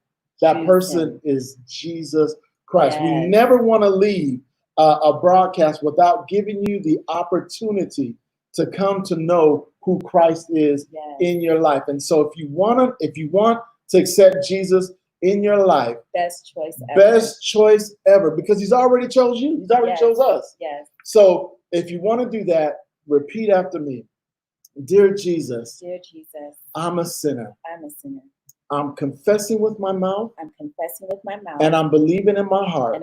is Jesus Christ. Yes. We never want to leave a broadcast without giving you the opportunity to come to know who Christ is in your life. And so if you want to accept Jesus in your life, best choice ever, because he's already chose you. He's already chose us. Yes. So if you want to do that, repeat after me. Dear Jesus, I'm a sinner. I'm confessing with my mouth. And I'm believing in my heart.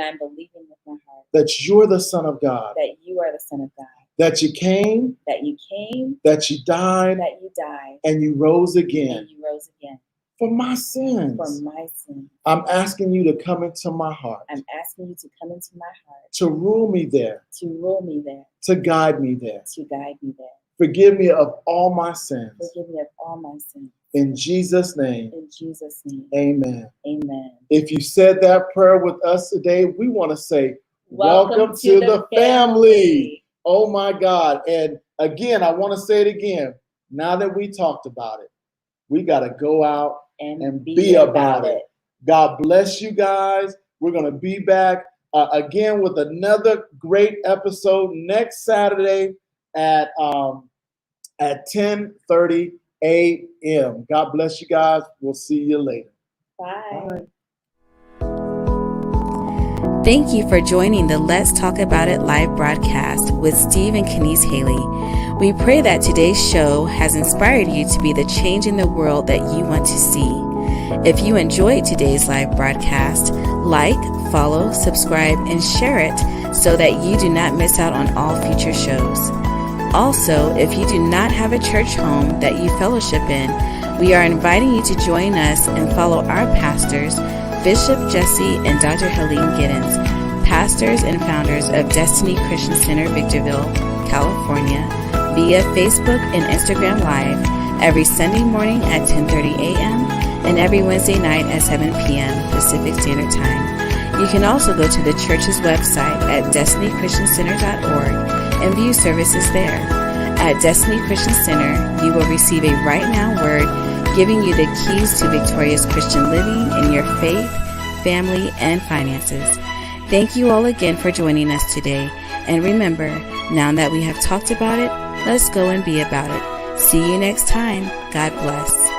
That you're the Son of God. That you are the Son of God. That you came. That you died. And you rose again. For my sins. I'm asking you to come into my heart. To rule me there. To guide me there. Forgive me of all my sins. In Jesus' name. Amen. If you said that prayer with us today, we want to say, welcome to the family. Oh my God. And again, I want to say it again. Now that we talked about it, we got to go out and be about it. God bless you guys. We're going to be back again with another great episode next Saturday at 10:30 a.m. God bless you guys. We'll see you later. Bye. Thank you for joining the Let's Talk About It live broadcast with Steve and Kenise Haley. We pray that today's show has inspired you to be the change in the world that you want to see. If you enjoyed today's live broadcast, like, follow, subscribe, and share it so that you do not miss out on all future shows. Also, if you do not have a church home that you fellowship in, we are inviting you to join us and follow our pastors, Bishop Jesse and Dr. Helene Giddens, pastors and founders of Destiny Christian Center, Victorville, California, via Facebook and Instagram Live every Sunday morning at 10:30 a.m. and every Wednesday night at 7 p.m. Pacific Standard Time. You can also go to the church's website at destinychristiancenter.org and view services there. At Destiny Christian Center, you will receive a Right Now word giving you the keys to victorious Christian living in your faith, family, and finances. Thank you all again for joining us today. And remember, now that we have talked about it, let's go and be about it. See you next time. God bless.